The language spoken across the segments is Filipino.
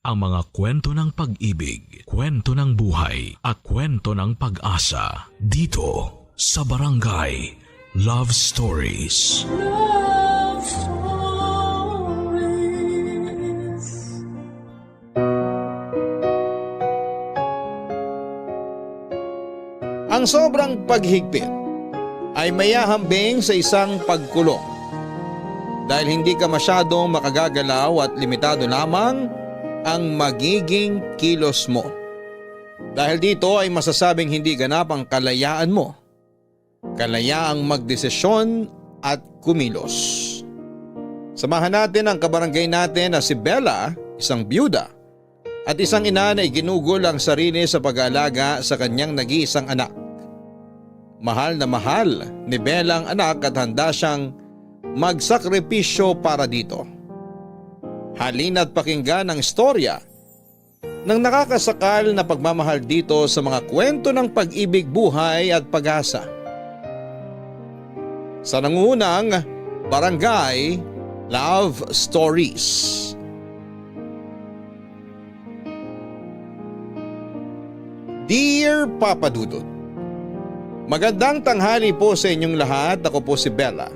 ang mga kwento ng pag-ibig, kwento ng buhay at kwento ng pag-asa dito sa Barangay Love Stories. Love Stories. Ang sobrang paghigpit ay mayahambing sa isang pagkulong dahil hindi ka masyadong makagagalaw at limitado lamang ang magiging kilos mo. Dahil dito ay masasabing hindi ganap ang kalayaan mo. Kalayaang magdesisyon at kumilos. Samahan natin ang kabarangay natin na si Bella, isang byuda at isang ina na iginugol ang sarili sa pag-aalaga sa kanyang nag-iisang anak. Mahal na mahal ni Bella ang anak at handa siyang magsakripisyo para dito. Halina't pakinggan ang istorya ng nakakasakal na pagmamahal dito sa mga kwento ng pag-ibig, buhay at pag-asa. Sa nangungunang Barangay Love Stories. Dear Papa Dudut, magandang tanghali po sa inyong lahat. Ako po si Bella.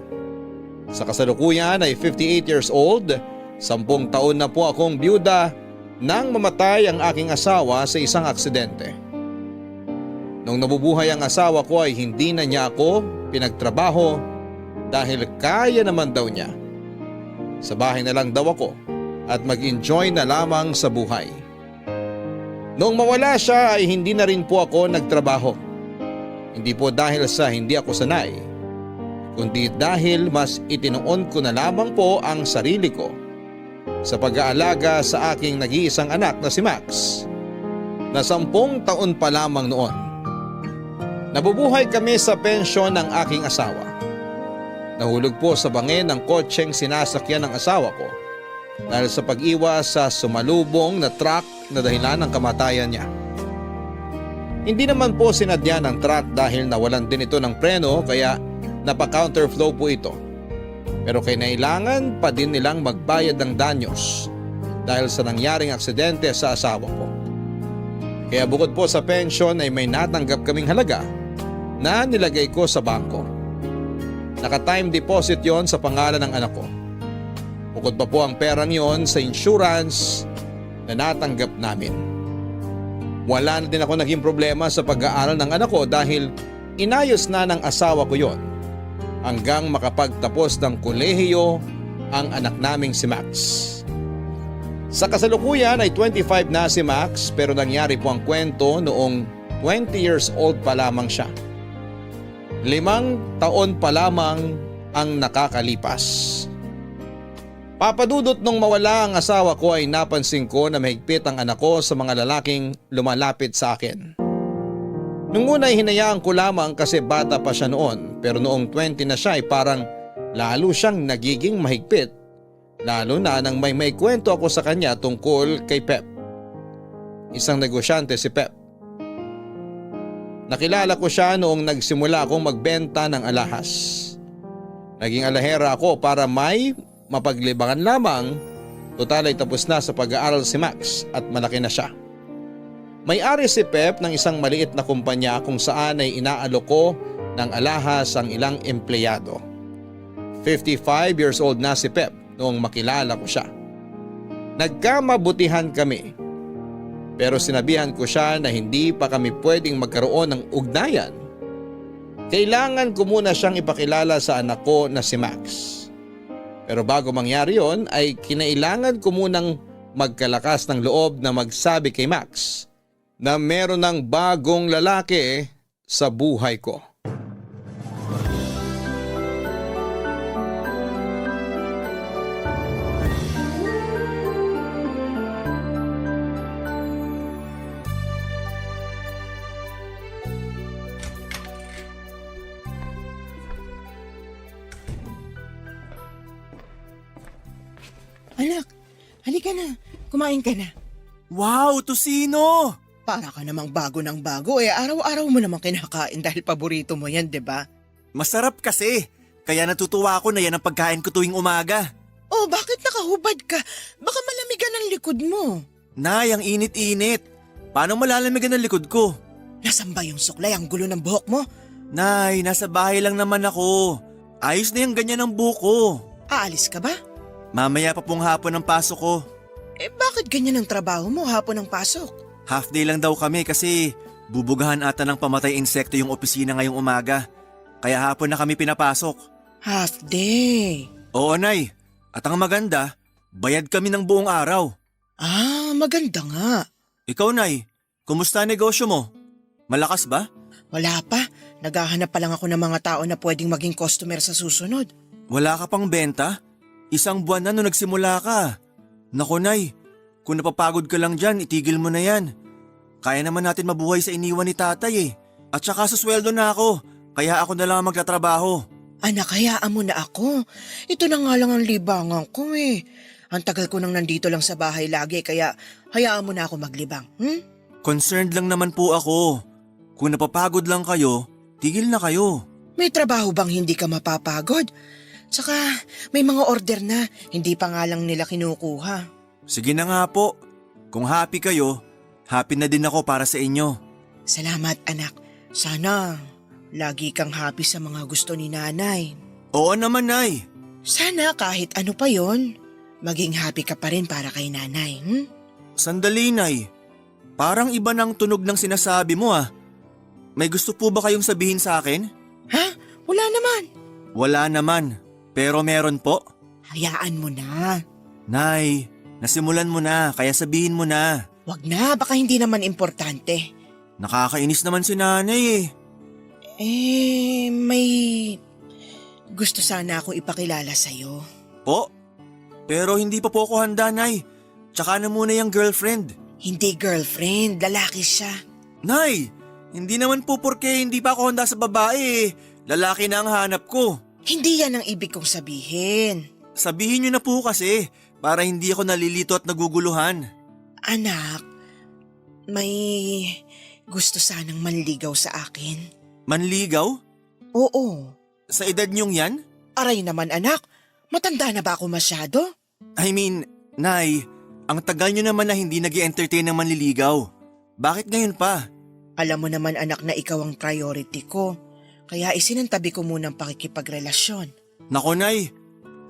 Sa kasalukuyan ay 58 years old, 10 taon na po akong byuda nang mamatay ang aking asawa sa isang aksidente. Nung nabubuhay ang asawa ko ay hindi na niya ako pinagtrabaho dahil kaya naman daw niya. Sa bahay na lang daw ako at mag-enjoy na lamang sa buhay. Nung mawala siya ay hindi na rin po ako nagtrabaho. Hindi po dahil sa hindi ako sanay, kundi dahil mas itinuon ko na lamang po ang sarili ko sa pag-aalaga sa aking nag-iisang anak na si Max na 10 taon pa lamang noon. Nabubuhay kami sa pensyon ng aking asawa. Nahulog po sa bangin ang kotseng sinasakyan ng asawa ko dahil sa pag-iwas sa sumalubong na truck na dahilan ng kamatayan niya. Hindi naman po sinadya ng truck dahil nawalan din ito ng preno kaya napa-counterflow po ito. Pero kailangan pa din nilang magbayad ng danyos dahil sa nangyaring aksidente sa asawa ko. Kaya bukod po sa pensyon ay may natanggap kaming halaga na nilagay ko sa bangko. Naka-time deposit yon sa pangalan ng anak ko. Bukod pa po ang perang yon sa insurance na natanggap namin. Wala na din ako naging problema sa pag-aaral ng anak ko dahil inayos na ng asawa ko yon hanggang makapagtapos ng kolehiyo ang anak naming si Max. Sa kasalukuyan ay 25 na si Max pero nangyari po ang kwento noong 20 years old pa lamang siya. 5 taon pa lamang ang nakakalipas. Papadudot nung mawala ang asawa ko ay napansin ko na mahigpit ang anak ko sa mga lalaking lumalapit sa akin. Nung una ay hinayaan ko lamang kasi bata pa siya noon pero noong 20 na siya ay parang lalo siyang nagiging mahigpit. Lalo na nang may kwento ako sa kanya tungkol kay Pep. Isang negosyante si Pep. Nakilala ko siya noong nagsimula akong magbenta ng alahas. Naging alahera ako para may mapaglibangan lamang. Total ay tapos na sa pag-aaral si Max at malaki na siya. May-ari si Pep ng isang maliit na kumpanya kung saan ay inaalok ko ng alahas ang ilang empleyado. 55 years old na si Pep noong makilala ko siya. Nagkamabutihan kami. Pero sinabihan ko siya na hindi pa kami pwedeng magkaroon ng ugnayan. Kailangan ko muna siyang ipakilala sa anak ko na si Max. Pero bago mangyari yon ay kinailangan ko munang magkalakas ng loob na magsabi kay Max na meron ng bagong lalaki sa buhay ko. Anak, halika na. Kumain ka na. Wow, tosino! Para ka namang bago ng bago araw-araw mo namang kinakain dahil paborito mo yan, 'di ba? Masarap kasi. Kaya natutuwa ako na yan ang pagkain ko tuwing umaga. Oh, bakit nakahubad ka? Baka malamigan ang likod mo. Nay, ang init-init. Paano malalamigan ang likod ko? Nasaan ba yung suklay? Ang gulo ng buhok mo? Nay, nasa bahay lang naman ako. Ayos na yung ganyan ng buhok ko. Aalis ka ba? Mamaya pa pong hapon ang pasok ko. Bakit ganyan ang trabaho mo hapon ng pasok? Half day lang daw kami kasi bubugahan ata ng pamatay insekto yung opisina ngayong umaga. Kaya hapon na kami pinapasok. Half day. Oo, Nay. At ang maganda, bayad kami ng buong araw. Maganda nga. Ikaw, Nay, kumusta ang negosyo mo? Malakas ba? Wala pa. Naghahanap pa lang ako ng mga tao na pwedeng maging customer sa susunod. Wala ka pang benta? Isang buwan na nung nagsimula ka. Naku, Nay, kung napapagod ka lang dyan, itigil mo na yan. Kaya naman natin mabuhay sa iniwan ni tatay eh. At saka sa sweldo na ako, kaya ako na lang ang magtatrabaho. Anak, hayaan mo na ako. Ito na nga lang ang libangan ko eh. Ang tagal ko nang nandito lang sa bahay lagi kaya hayaan mo na ako maglibang. Concerned lang naman po ako. Kung napapagod lang kayo, tigil na kayo. May trabaho bang hindi ka mapapagod? Tsaka may mga order na hindi pa nga lang nila kinukuha. Sige na nga po. Kung happy kayo, happy na din ako para sa inyo. Salamat anak. Sana lagi kang happy sa mga gusto ni nanay. Oo naman, Nay. Sana kahit ano pa yon, maging happy ka pa rin para kay nanay. Sandali, Nay. Parang iba ng tunog ng sinasabi mo ah. May gusto po ba kayong sabihin sa akin? Ha? Wala naman. Wala naman. Pero meron po. Hayaan mo na. Nay, nasimulan mo na kaya sabihin mo na. Wag na, baka hindi naman importante. Nakakainis naman si nanay eh. May gusto sana ako ipakilala sa'yo. Po? Pero hindi pa po ako handa, Nay. Tsaka na muna yung girlfriend. Hindi girlfriend, lalaki siya. Nay, hindi naman po porke hindi pa ako handa sa babae eh. Lalaki na ang hanap ko. Hindi yan ang ibig kong sabihin. Sabihin niyo na po kasi para hindi ako nalilito at naguguluhan. Anak, may gusto sanang manligaw sa akin. Manligaw? Oo. Sa edad niyong yan? Aray naman anak, matanda na ba ako masyado? I mean, Nay, ang tagal niyo naman na hindi nag-i-entertain ng manliligaw. Bakit ngayon pa? Alam mo naman anak na ikaw ang priority ko. Kaya isinantabi ko munang pakikipagrelasyon. Nako, Nay,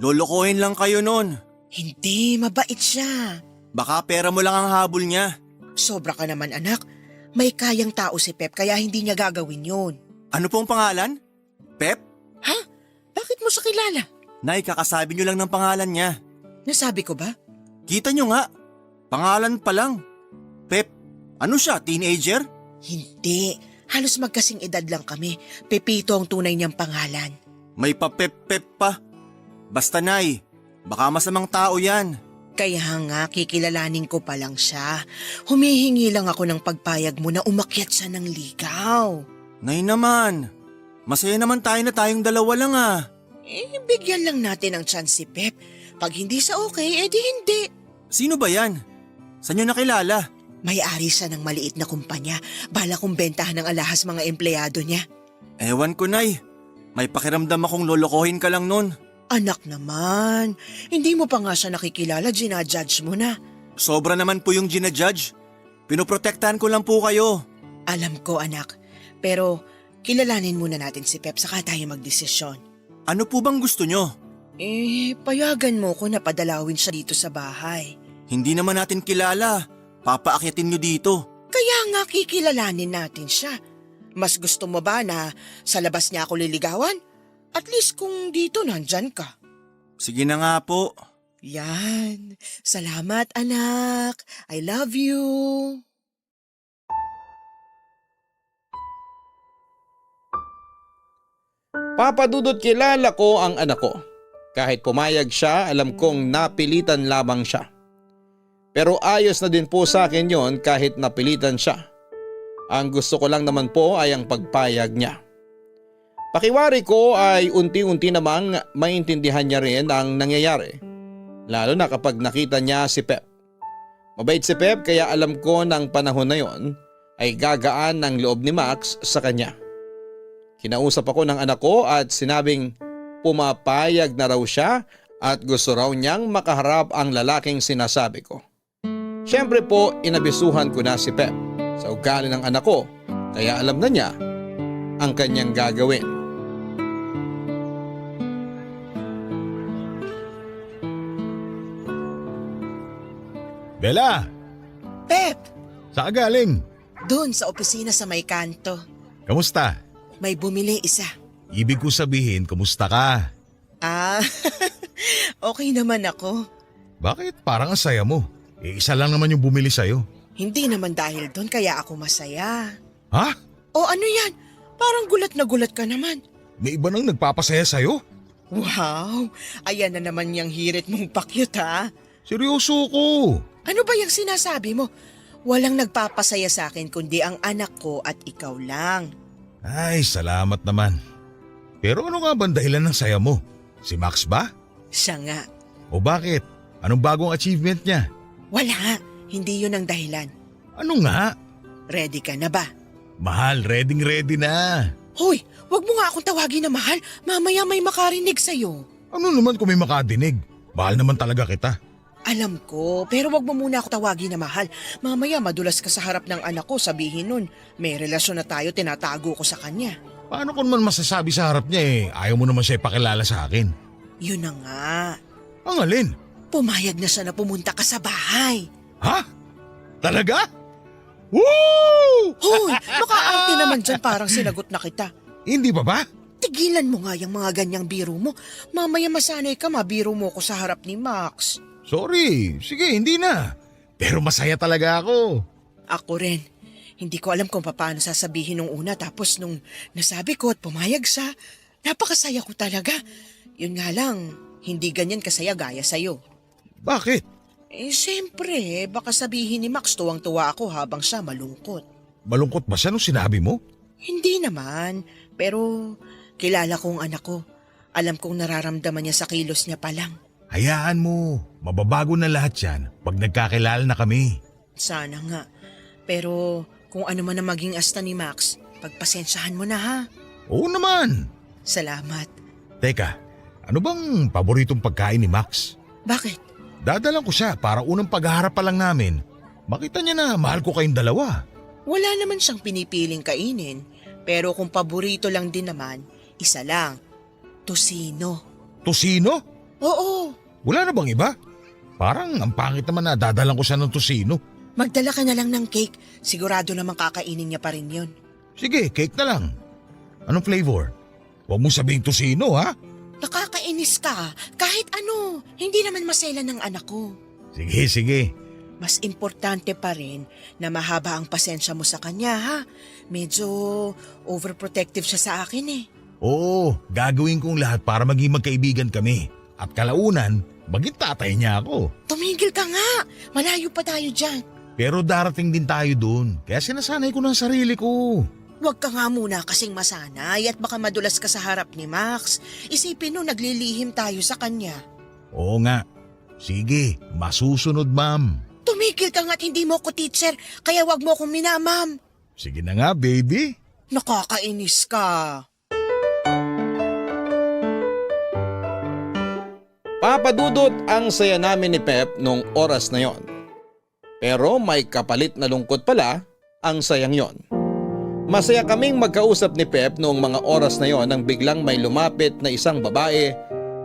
lolokohin lang kayo nun. Hindi, mabait siya. Baka pera mo lang ang habol niya. Sobra ka naman anak. May kayang tao si Pep kaya hindi niya gagawin yun. Ano pong pangalan? Pep? Ha? Bakit mo siya kilala? Nay, kakasabi niyo lang ng pangalan niya. Nasabi ko ba? Kita niyo nga, pangalan pa lang. Pep, ano siya, teenager? Hindi. Halos magkasing edad lang kami. Pepito ang tunay niyang pangalan. May pa-pep-pep pa. Basta, Nay, baka masamang tao yan. Kaya nga kikilalanin ko pa lang siya. Humihingi lang ako ng pagpayag mo na umakyat siya ng ligaw. Nay naman, masaya naman tayo na tayong dalawa lang ah. Bigyan lang natin ang chance si Pep. Pag hindi sa okay, edi hindi. Sino ba yan? Saan niyo nakilala? May-ari siya ng maliit na kumpanya. Bala kong bentahan ng alahas mga empleyado niya. Ewan ko, Nay. May pakiramdam akong lolokohin ka lang nun. Anak naman, hindi mo pa nga siya nakikilala, ginajudge mo na. Sobra naman po yung ginajudge. Pinoprotektahan ko lang po kayo. Alam ko anak, pero kilalanin muna natin si Pep saka tayo magdesisyon. Ano po bang gusto nyo? Payagan mo ko na padalawin siya dito sa bahay. Hindi naman natin kilala. Papaakyatin nyo dito. Kaya nga kikilalanin natin siya. Mas gusto mo ba na sa labas niya ako liligawan? At least kung dito nandyan ka. Sige na nga po. Yan. Salamat anak. I love you. Papa Dudut, kilala ko ang anak ko. Kahit pumayag siya, alam kong napilitan lamang siya. Pero ayos na din po sa akin yon kahit napilitan siya. Ang gusto ko lang naman po ay ang pagpayag niya. Pakiwari ko ay unti-unti namang maintindihan niya rin ang nangyayari. Lalo na kapag nakita niya si Pep. Mabait si Pep kaya alam ko ng panahon na yon ay gagaan ng loob ni Max sa kanya. Kinausap ako ng anak ko at sinabing pumapayag na raw siya at gusto raw niyang makaharap ang lalaking sinasabi ko. Siyempre po, inabisuhan ko na si Pep sa ugali ng anak ko kaya alam na niya ang kanyang gagawin. Bella, Pep, saan ka galing? doon sa opisina sa may kanto. Kamusta? May bumili isa. Ibig ko sabihin, kumusta ka? Ah, okay naman ako. Bakit parang ang saya mo? Isa lang naman yung bumili sa'yo. Hindi naman dahil doon kaya ako masaya. Ha? O ano yan? Parang gulat na gulat ka naman. May iba nang nagpapasaya sa'yo? Wow, ayan na naman yung hirit mong pakyut ha. Seryoso ko. Ano ba yung sinasabi mo? Walang nagpapasaya sa akin kundi ang anak ko at ikaw lang. Ay, salamat naman. Pero ano nga ba ang dahilan ng saya mo? Si Max ba? Siya nga. O bakit? Anong bagong achievement niya? Wala, hindi yun ang dahilan. Ano nga? Ready ka na ba? Mahal, ready na. Hoy, wag mo nga akong tawagin na mahal. Mamaya may makarinig sa'yo. Ano naman kung may makadinig? Mahal naman talaga kita. Alam ko, pero wag mo muna ako tawagin na mahal. Mamaya madulas ka sa harap ng anak ko, sabihin nun, may relasyon na tayo, tinatago ko sa kanya. Paano ko naman masasabi sa harap niya ayaw mo naman siya ipakilala sa akin? Yun na nga. Ang alin? Pumayag na siya na pumunta ka sa bahay. Ha? Talaga? Woo! Hoy, makaarte naman dyan parang sinagot na kita. Hindi ba ba? Tigilan mo nga yung mga ganyang biro mo. Mamaya masanay ka mabiro mo ko sa harap ni Max. Sorry, sige hindi na. Pero masaya talaga ako. Ako rin. Hindi ko alam kung paano sasabihin nung una tapos nung nasabi ko at pumayag siya, napakasaya ko talaga. Yun nga lang, hindi ganyan kasaya gaya sa'yo. Bakit? Siyempre, baka sabihin ni Max tuwang-tuwa ako habang siya malungkot. Malungkot ba siya nung sinabi mo? Hindi naman, pero kilala ko ang anak ko. Alam kong nararamdaman niya sa kilos niya pa lang. Hayaan mo, mababago na lahat yan pag nagkakilala na kami. Sana nga. Pero kung ano man ang maging asta ni Max, pagpasensyahan mo na ha. Oo naman. Salamat. Teka, ano bang paboritong pagkain ni Max? Bakit? Dadalan ko siya para unang pagharap pa lang namin. Makita niya na mahal ko kayong dalawa. Wala naman siyang pinipiling kainin. Pero kung paborito lang din naman, isa lang. Tosino. Tosino? Oo. Wala na bang iba? Parang ang pangit naman na dadalan ko siya ng tosino. Magdala ka na lang ng cake. Sigurado namang kakainin niya pa rin yun. Sige, cake na lang. Anong flavor? Huwag mong sabihin tosino ha? Nakakainis ka. Kahit ano, hindi naman masela ng anak ko. Sige, sige. Mas importante pa rin na mahaba ang pasensya mo sa kanya ha. Medyo overprotective siya sa akin eh. Oo, gagawin kong lahat para maging magkaibigan kami. At kalaunan, maging tatay niya ako. Tumigil ka nga. Malayo pa tayo dyan. Pero darating din tayo dun. Kaya sinasanay ko ng sarili ko. Huwag ka nga muna kasing masanay at baka madulas ka sa harap ni Max. Isipin no, naglilihim tayo sa kanya. Oo nga. Sige, masusunod ma'am. Tumigil ka nga at hindi mo ko teacher, kaya wag mo akong minamam. Sige na nga baby. Nakakainis ka. Papadudot ang saya namin ni Pep nung oras na yon. Pero may kapalit na lungkot pala ang sayang yon. Masaya kaming magkausap ni Pep noong mga oras na yon nang biglang may lumapit na isang babae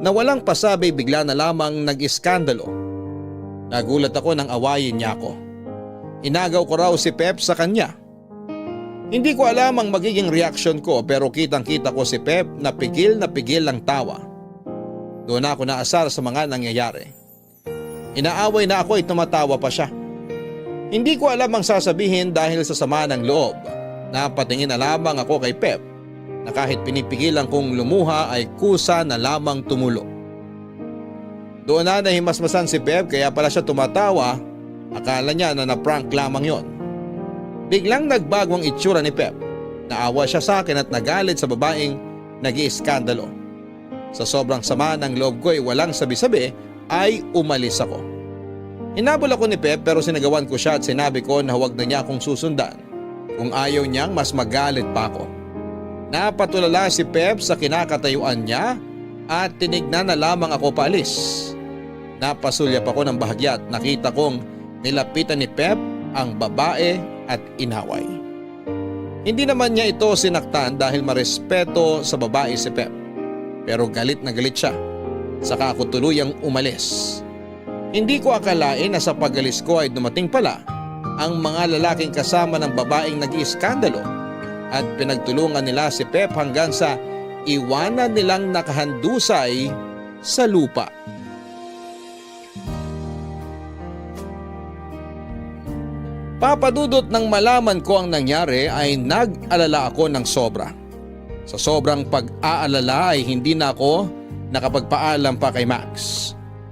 na walang pasabi bigla na lamang nag-iskandalo. Nagulat ako nang awayin niya ako. Inagaw ko raw si Pep sa kanya. Hindi ko alam ang magiging reaksyon ko pero kitang-kita ko si Pep na pigil ng tawa. Doon ako naasar sa mga nangyayari. Inaaway na ako ay tumatawa pa siya. Hindi ko alam ang sasabihin dahil sa sama ng loob. Napatingin na lamang ako kay Pep na kahit pinipigilan kong lumuha ay kusa na lamang tumulo. Doon na nahimasmasan si Pep kaya pala siya tumatawa. Akala niya na na-prank lamang yon. Biglang nagbago ang itsura ni Pep. Naawa siya sa akin at nagalit sa babaeng nag-iiskandalo. Sa sobrang sama ng loob ko ay walang sabi-sabi ay umalis ako. Hinabol ako ni Pep pero sinagawan ko siya at sinabi ko na huwag na niya akong susundan. Kung ayaw niyang mas magalit pa ako. Napatulala si Pep sa kinakatayuan niya at tinignan na lamang ako paalis. Napasulyap ako ng bahagya at nakita kong nilapitan ni Pep ang babae at inaway. Hindi naman niya ito sinaktan dahil marespeto sa babae si Pep. Pero galit na galit siya. Saka ako tuluyang umalis. Hindi ko akalain na sa pagalis ko ay dumating pala ang mga lalaking kasama ng babaeng nag-iiskandalo at pinagtulungan nila si Pep hanggang sa iwanan nilang nakahandusay sa lupa. Papadudot nang malaman ko ang nangyari ay nag-alala ako ng sobra. Sa sobrang pag-aalala ay hindi na ako nakapagpaalam pa kay Max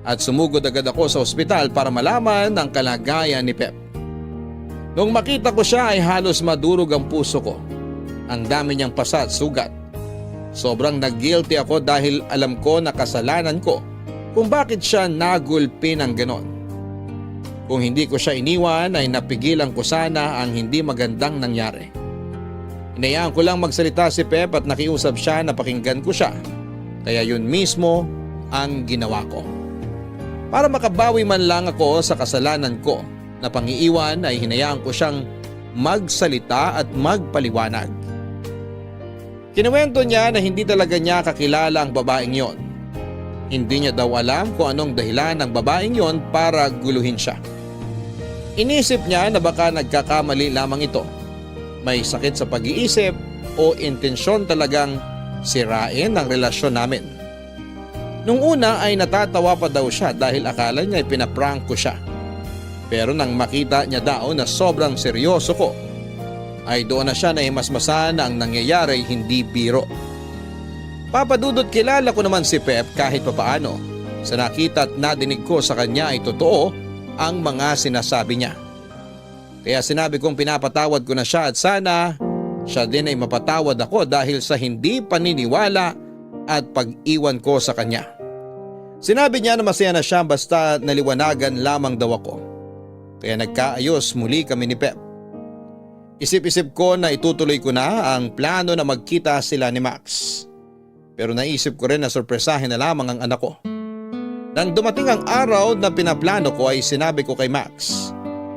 at sumugod agad ako sa ospital para malaman ang kalagayan ni Pep. Nung makita ko siya ay halos madurog ang puso ko. Ang dami niyang pasa at sugat. Sobrang nag-guilty ako dahil alam ko na kasalanan ko kung bakit siya nagulpi ng ganon. Kung hindi ko siya iniwan ay napigilan ko sana ang hindi magandang nangyari. Inayaan ko lang magsalita si Pep at nakiusap siya na pakinggan ko siya. Kaya yun mismo ang ginawa ko. Para makabawi man lang ako sa kasalanan ko na pangiiwan ay hinayaan ko siyang magsalita at magpaliwanag. Kinuwento niya na hindi talaga niya kakilala ang babaeng yon. Hindi niya daw alam kung anong dahilan ng babaeng yon para guluhin siya. Inisip niya na baka nagkakamali lamang ito. May sakit sa pag-iisip o intensyon talagang sirain ang relasyon namin. Nung una ay natatawa pa daw siya dahil akala niya ay pinaprank ko siya. Pero nang makita niya daw na sobrang seryoso ko, ay doon na siya nahimasmasan na ang nangyayari hindi biro. Papadudot kilala ko naman si Pep kahit papaano. Sa nakita at nadinig ko sa kanya ay totoo ang mga sinasabi niya. Kaya sinabi kong pinapatawad ko na siya at sana siya din ay mapatawad ako dahil sa hindi paniniwala at pag-iwan ko sa kanya. Sinabi niya na masaya na siya basta naliwanagan lamang daw ako. Kaya nagkaayos muli kami ni Pep. Isip-isip ko na itutuloy ko na ang plano na magkita sila ni Max. Pero naisip ko rin na sorpresahin na lamang ang anak ko. Nang dumating ang araw na pinaplano ko ay sinabi ko kay Max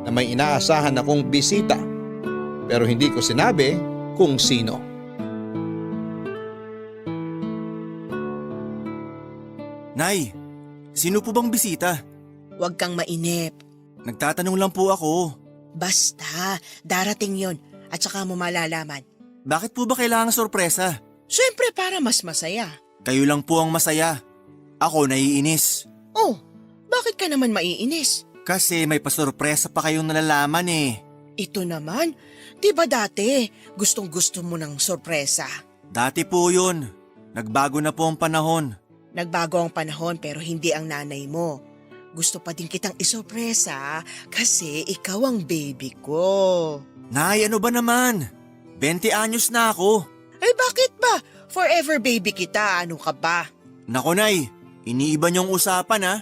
na may inaasahan akong bisita. Pero hindi ko sinabi kung sino. Nay, sino po bang bisita? Huwag kang mainip. Nagtatanong lang po ako. Basta, darating yon at saka mo malalaman. Bakit po ba kailangan sorpresa? Siyempre para mas masaya. Kayo lang po ang masaya. Ako naiinis. Oh, bakit ka naman maiinis? Kasi may pasorpresa pa kayong nalalaman eh. Ito naman, di ba dati gustong gusto mo ng sorpresa? Dati po yun. Nagbago na po ang panahon. Nagbago ang panahon pero hindi ang nanay mo. Gusto pa din kitang isorpresa kasi ikaw ang baby ko. Nay, ano ba naman? 20 anyos na ako. Ay bakit ba? Forever baby kita, ano ka ba? Nako Nay, iniiba niyong usapan ha.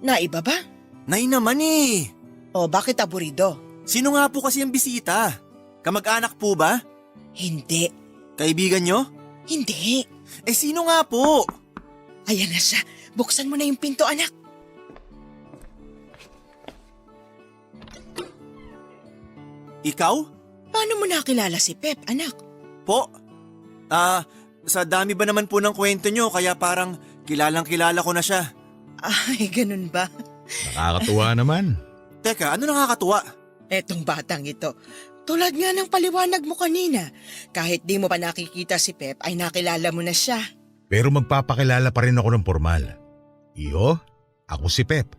Naiba ba? Nay naman eh. O bakit aburido? Sino nga po kasi ang bisita? Kamag-anak po ba? Hindi. Kaibigan niyo? Hindi. Eh sino nga po? Ayan na siya. Buksan mo na yung pinto, anak. Ikaw? Paano mo nakilala si Pep, anak? Po? Sa dami ba naman po ng kwento niyo kaya parang kilalang-kilala ko na siya. Ay, ganun ba? Nakakatuwa naman. Teka, ano nakakatuwa? Etong batang ito. Tulad nga ng paliwanag mo kanina. Kahit di mo pa nakikita si Pep ay nakilala mo na siya. Pero magpapakilala pa rin ako ng formal. Iyo, ako si Pep.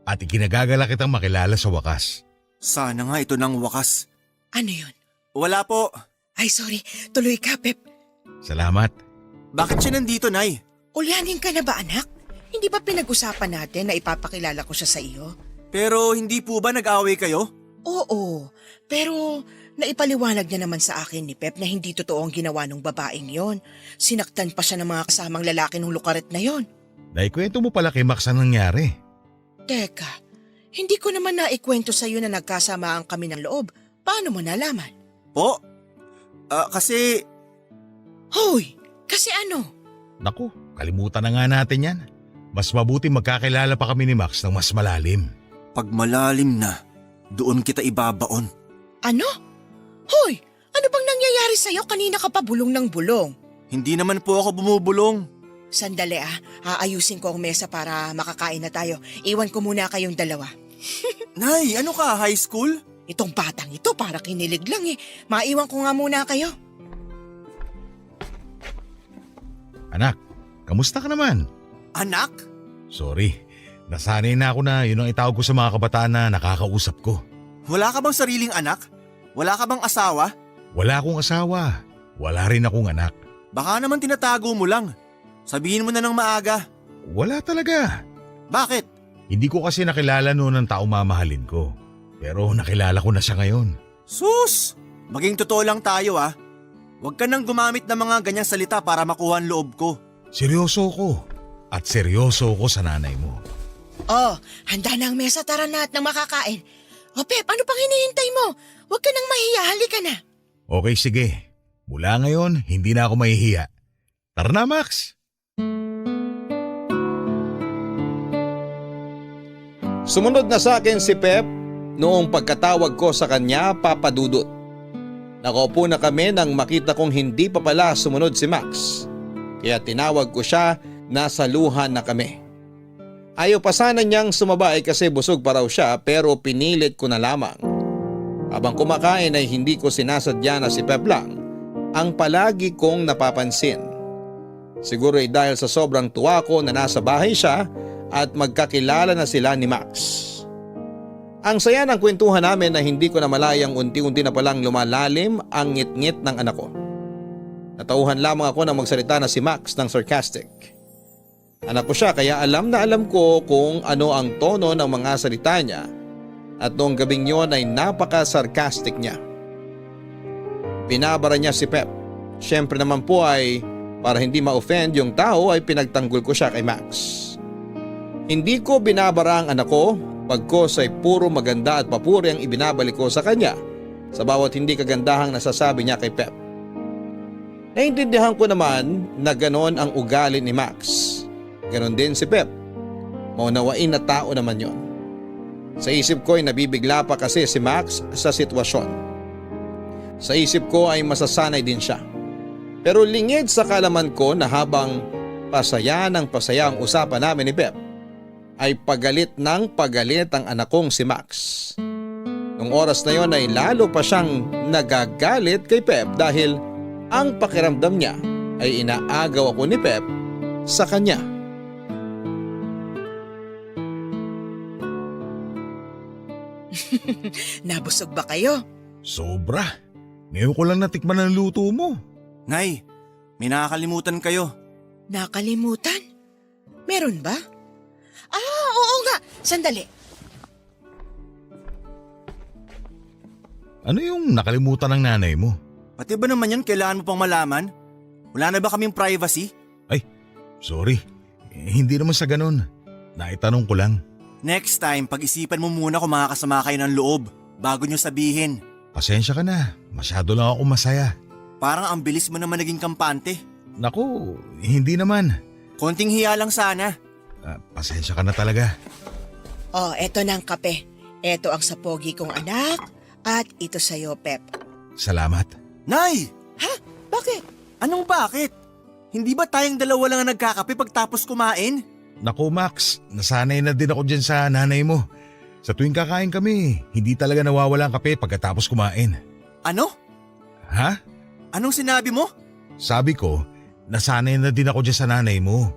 At ikinagagala kitang makilala sa wakas. Sana nga ito ng wakas. Ano yun? Wala po. Ay, sorry. Tuloy ka, Pep. Salamat. Bakit siya nandito, Nay? Ulyanin ka na ba, anak? Hindi ba pinag-usapan natin na ipapakilala ko siya sa iyo? Pero hindi po ba nag-away kayo? Oo, pero naipaliwanag niya naman sa akin ni Pep na hindi totoo ang ginawa ng babaeng yon. Sinaktan pa siya ng mga kasamang lalaki ng lukaret na yon. Naikwento mo pala kay Max ang nangyari. Teka, hindi ko naman naikwento sa iyo na nagkasamaan kami ng loob. Paano mo nalaman? Po? Kasi... Hoy, kasi ano? Naku, kalimutan na nga natin yan. Mas mabuti magkakilala pa kami ni Max ng mas malalim. Pag malalim na, doon kita ibabaon. Ano? Hoy, ano bang nangyayari sa'yo? Kanina ka pa bulong ng bulong. Hindi naman po ako bumubulong. Sandali aayusin ko ang mesa para makakain na tayo. Iwan ko muna kayong dalawa. Nay, ano ka, high school? Itong batang ito para kinilig lang eh. Maiwan ko nga muna kayo. Anak, kamusta ka naman? Anak? Sorry, nasanay na ako na yun ang itawag ko sa mga kabataan na nakakausap ko. Wala ka bang sariling anak? Wala ka bang asawa? Wala akong asawa. Wala rin akong anak. Baka naman tinatago mo lang. Sabihin mo na ng maaga. Wala talaga. Bakit? Hindi ko kasi nakilala noon ang taong mamahalin ko. Pero nakilala ko na siya ngayon. Sus! Maging totoo lang tayo ah. Huwag ka nang gumamit ng mga ganyang salita para makuha ang loob ko. Seryoso ko. At seryoso ko sa nanay mo. Oh, handa na ang mesa, tara na at nang makakain. O Pep, ano pang hinihintay mo? Huwag ka nang mahiya, halika na. Okay, sige. Mula ngayon, hindi na ako mahihiya. Tara na, Max! Sumunod na sa akin si Pep noong pagkatawag ko sa kanya, Papa Dudut. Nakaupo na kami nang makita kong hindi pa pala sumunod si Max. Kaya tinawag ko siya, nasa luhan na kami. Ayaw pa sana niyang sumabay kasi busog pa raw siya pero pinilit ko na lamang. Habang kumakain ay hindi ko sinasadya na si Pep lang ang palagi kong napapansin. Siguro ay dahil sa sobrang tuwa ko na nasa bahay siya at magkakilala na sila ni Max. Ang saya ng kwentuhan namin na hindi ko na malayang unti-unti na palang lumalalim ang ngit-ngit ng anak ko. Natauhan lamang ako nang magsalita na si Max ng sarcastic. Anak ko siya kaya alam na alam ko kung ano ang tono ng mga salita niya at noong gabing yon ay napaka-sarcastic niya. Binabara niya si Pep. Siyempre naman po ay para hindi ma-offend yung tao ay pinagtanggol ko siya kay Max. Hindi ko binabara ang anak ko, pagkos ay puro maganda at papuri ang ibinabalik ko sa kanya sa bawat hindi kagandahang nasasabi niya kay Pep. Naintindihan ko naman na ganon ang ugali ni Max. Ganon din si Pep. Maunawain na tao naman yon. Sa isip ko ay nabibigla pa kasi si Max sa sitwasyon. Sa isip ko ay masasanay din siya. Pero lingid sa kalaman ko na habang pasaya ng pasaya ang usapan namin ni Pep, ay pagalit ng pagalit ang anak kong si Max. Nung oras na yon ay lalo pa siyang nagagalit kay Pep dahil ang pakiramdam niya ay inaagaw ako ni Pep sa kanya. Nabusog ba kayo? Sobra. Ngayon ko lang natikman ang luto mo. Nay, may nakakalimutan kayo. Nakalimutan? Meron ba? Oo nga. Sandali. Ano yung nakalimutan ng nanay mo? Pati ba naman yan kailangan mo pang malaman? Wala na ba kaming privacy? Sorry. Hindi naman sa ganun. Naitanong ko lang. Next time, pag-isipan mo muna kung makakasama kayo ng loob bago nyo sabihin. Pasensya ka na. Masyado lang ako masaya. Parang ang bilis mo naman naging kampante. Naku, hindi naman. Konting hiya lang sana. Pasensya ka na talaga. Oh, eto na ang kape. Eto ang sapogi kong anak at ito sa'yo, Pep. Salamat. Nay! Ha? Bakit? Anong bakit? Hindi ba tayong dalawa lang ang nagkakape pagtapos kumain? Naku Max, nasanay na din ako dyan sa nanay mo. Sa tuwing kakain kami, hindi talaga nawawala ang kape pagkatapos kumain. Ano? Ha? Anong sinabi mo? Sabi ko, nasanay na din ako dyan sa nanay mo.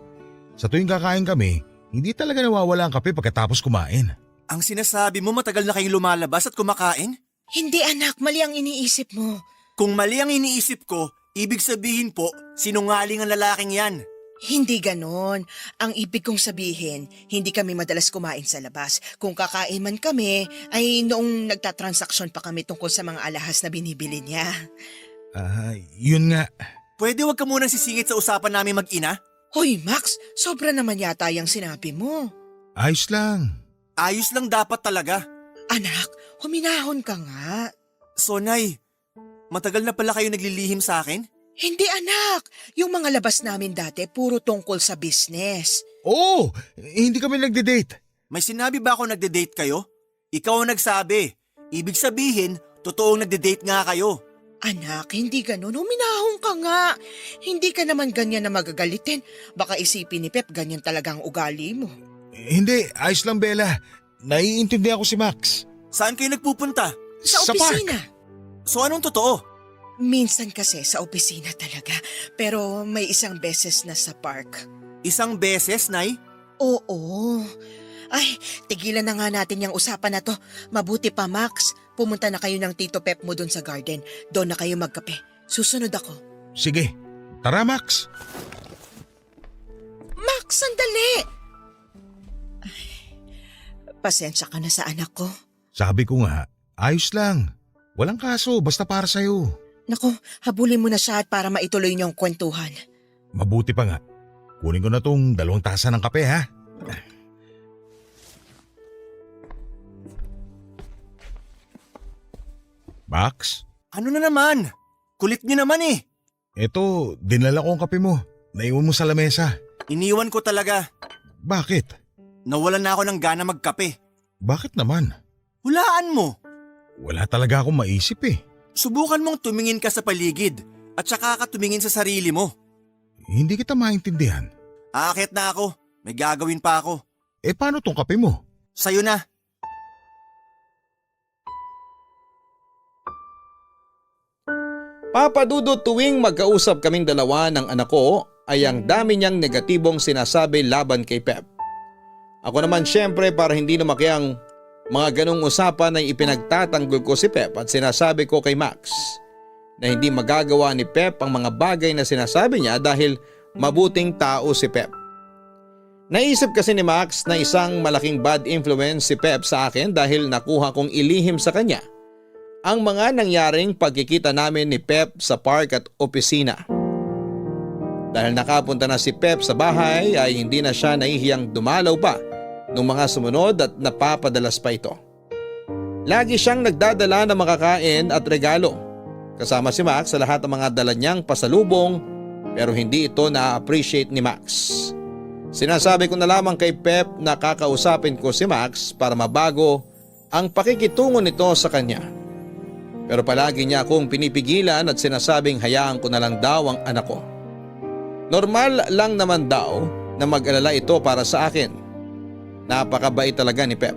Sa tuwing kakain kami, hindi talaga nawawala ang kape pagkatapos kumain. Ang sinasabi mo matagal na kayong lumalabas at kumakain? Hindi anak, mali ang iniisip mo. Kung mali ang iniisip ko, ibig sabihin po, sinungaling ang lalaking yan. Hindi ganon. Ang ibig kong sabihin, hindi kami madalas kumain sa labas. Kung kakain man kami, ay noong nagtatransaksyon pa kami tungkol sa mga alahas na binibili niya. Yun nga. Pwede wag ka munang sisingit sa usapan namin mag-ina? Hoy Max, sobra naman yata yung sinabi mo. Ayos lang. Ayos lang dapat talaga. Anak, huminahon ka nga. So Nay, matagal na pala kayo naglilihim sa akin? Hindi anak, yung mga labas namin dati puro tungkol sa business. Oo, hindi kami nagde-date. May sinabi ba ako nagde-date kayo? Ikaw ang nagsabi. Ibig sabihin, totoong nagde-date nga kayo. Anak, hindi ganun. Huminahon ka nga. Hindi ka naman ganyan na magagalitin. Baka isipin ni Pep ganyan talaga ang ugali mo. Hindi, ayos lang Bella. Naiintindihan ko si Max. Saan kayo nagpupunta? Sa opisina. So anong totoo? Minsan kasi sa opisina talaga. Pero may isang beses na sa park. Isang beses, Nay? Oo. Ay, tigilan na nga natin yung usapan na to. Mabuti pa, Max. Pumunta na kayo ng Tito Pep mo doon sa garden. Doon na kayo magkape. Susunod ako. Sige, tara Max. Max, sandali! Ay, pasensya ka na sa anak ko. Sabi ko nga, ayos lang. Walang kaso, basta para sa'yo. Naku, habulin mo na siya at para maituloy niyong kwentuhan. Mabuti pa nga. Kunin ko na tong 2 tasa ng kape ha. Max, Ano na naman? Kulit niyo naman eh. eto, dinala ko ang kape mo. Naiwan mo sa lamesa. Iniwan ko talaga. Bakit? Nawalan na ako ng gana magkape. Bakit naman? Hulaan mo. Wala talaga akong maisip eh. Subukan mong tumingin ka sa paligid at saka ka tumingin sa sarili mo. Hindi kita maintindihan. Aakyat na ako. May gagawin pa ako. Eh paano tong kape mo? Sa'yo na. Papa Dudut, tuwing magkausap kaming dalawa ng anak ko ay ang dami niyang negatibong sinasabi laban kay Pep. Ako naman syempre para hindi lumaki ang mga ganong usapan ay ipinagtatanggol ko si Pep at sinasabi ko kay Max na hindi magagawa ni Pep ang mga bagay na sinasabi niya dahil mabuting tao si Pep. Naisip kasi ni Max na isang malaking bad influence si Pep sa akin dahil nakuha kong ilihim sa kanya ang mga nangyaring pagkikita namin ni Pep sa park at opisina. Dahil nakapunta na si Pep sa bahay ay hindi na siya nahihiyang dumalaw pa nung mga sumunod at napapadalas pa ito. Lagi siyang nagdadala ng makakain at regalo. Kasama si Max sa lahat ng mga dala niyang pasalubong pero hindi ito na-appreciate ni Max. Sinasabi ko na lamang kay Pep na kakausapin ko si Max para mabago ang pakikitungo nito sa kanya. Pero palagi niya akong pinipigilan at sinasabing hayaan ko na lang daw ang anak ko. Normal lang naman daw na mag-alala ito para sa akin. Napakabait talaga ni Pep.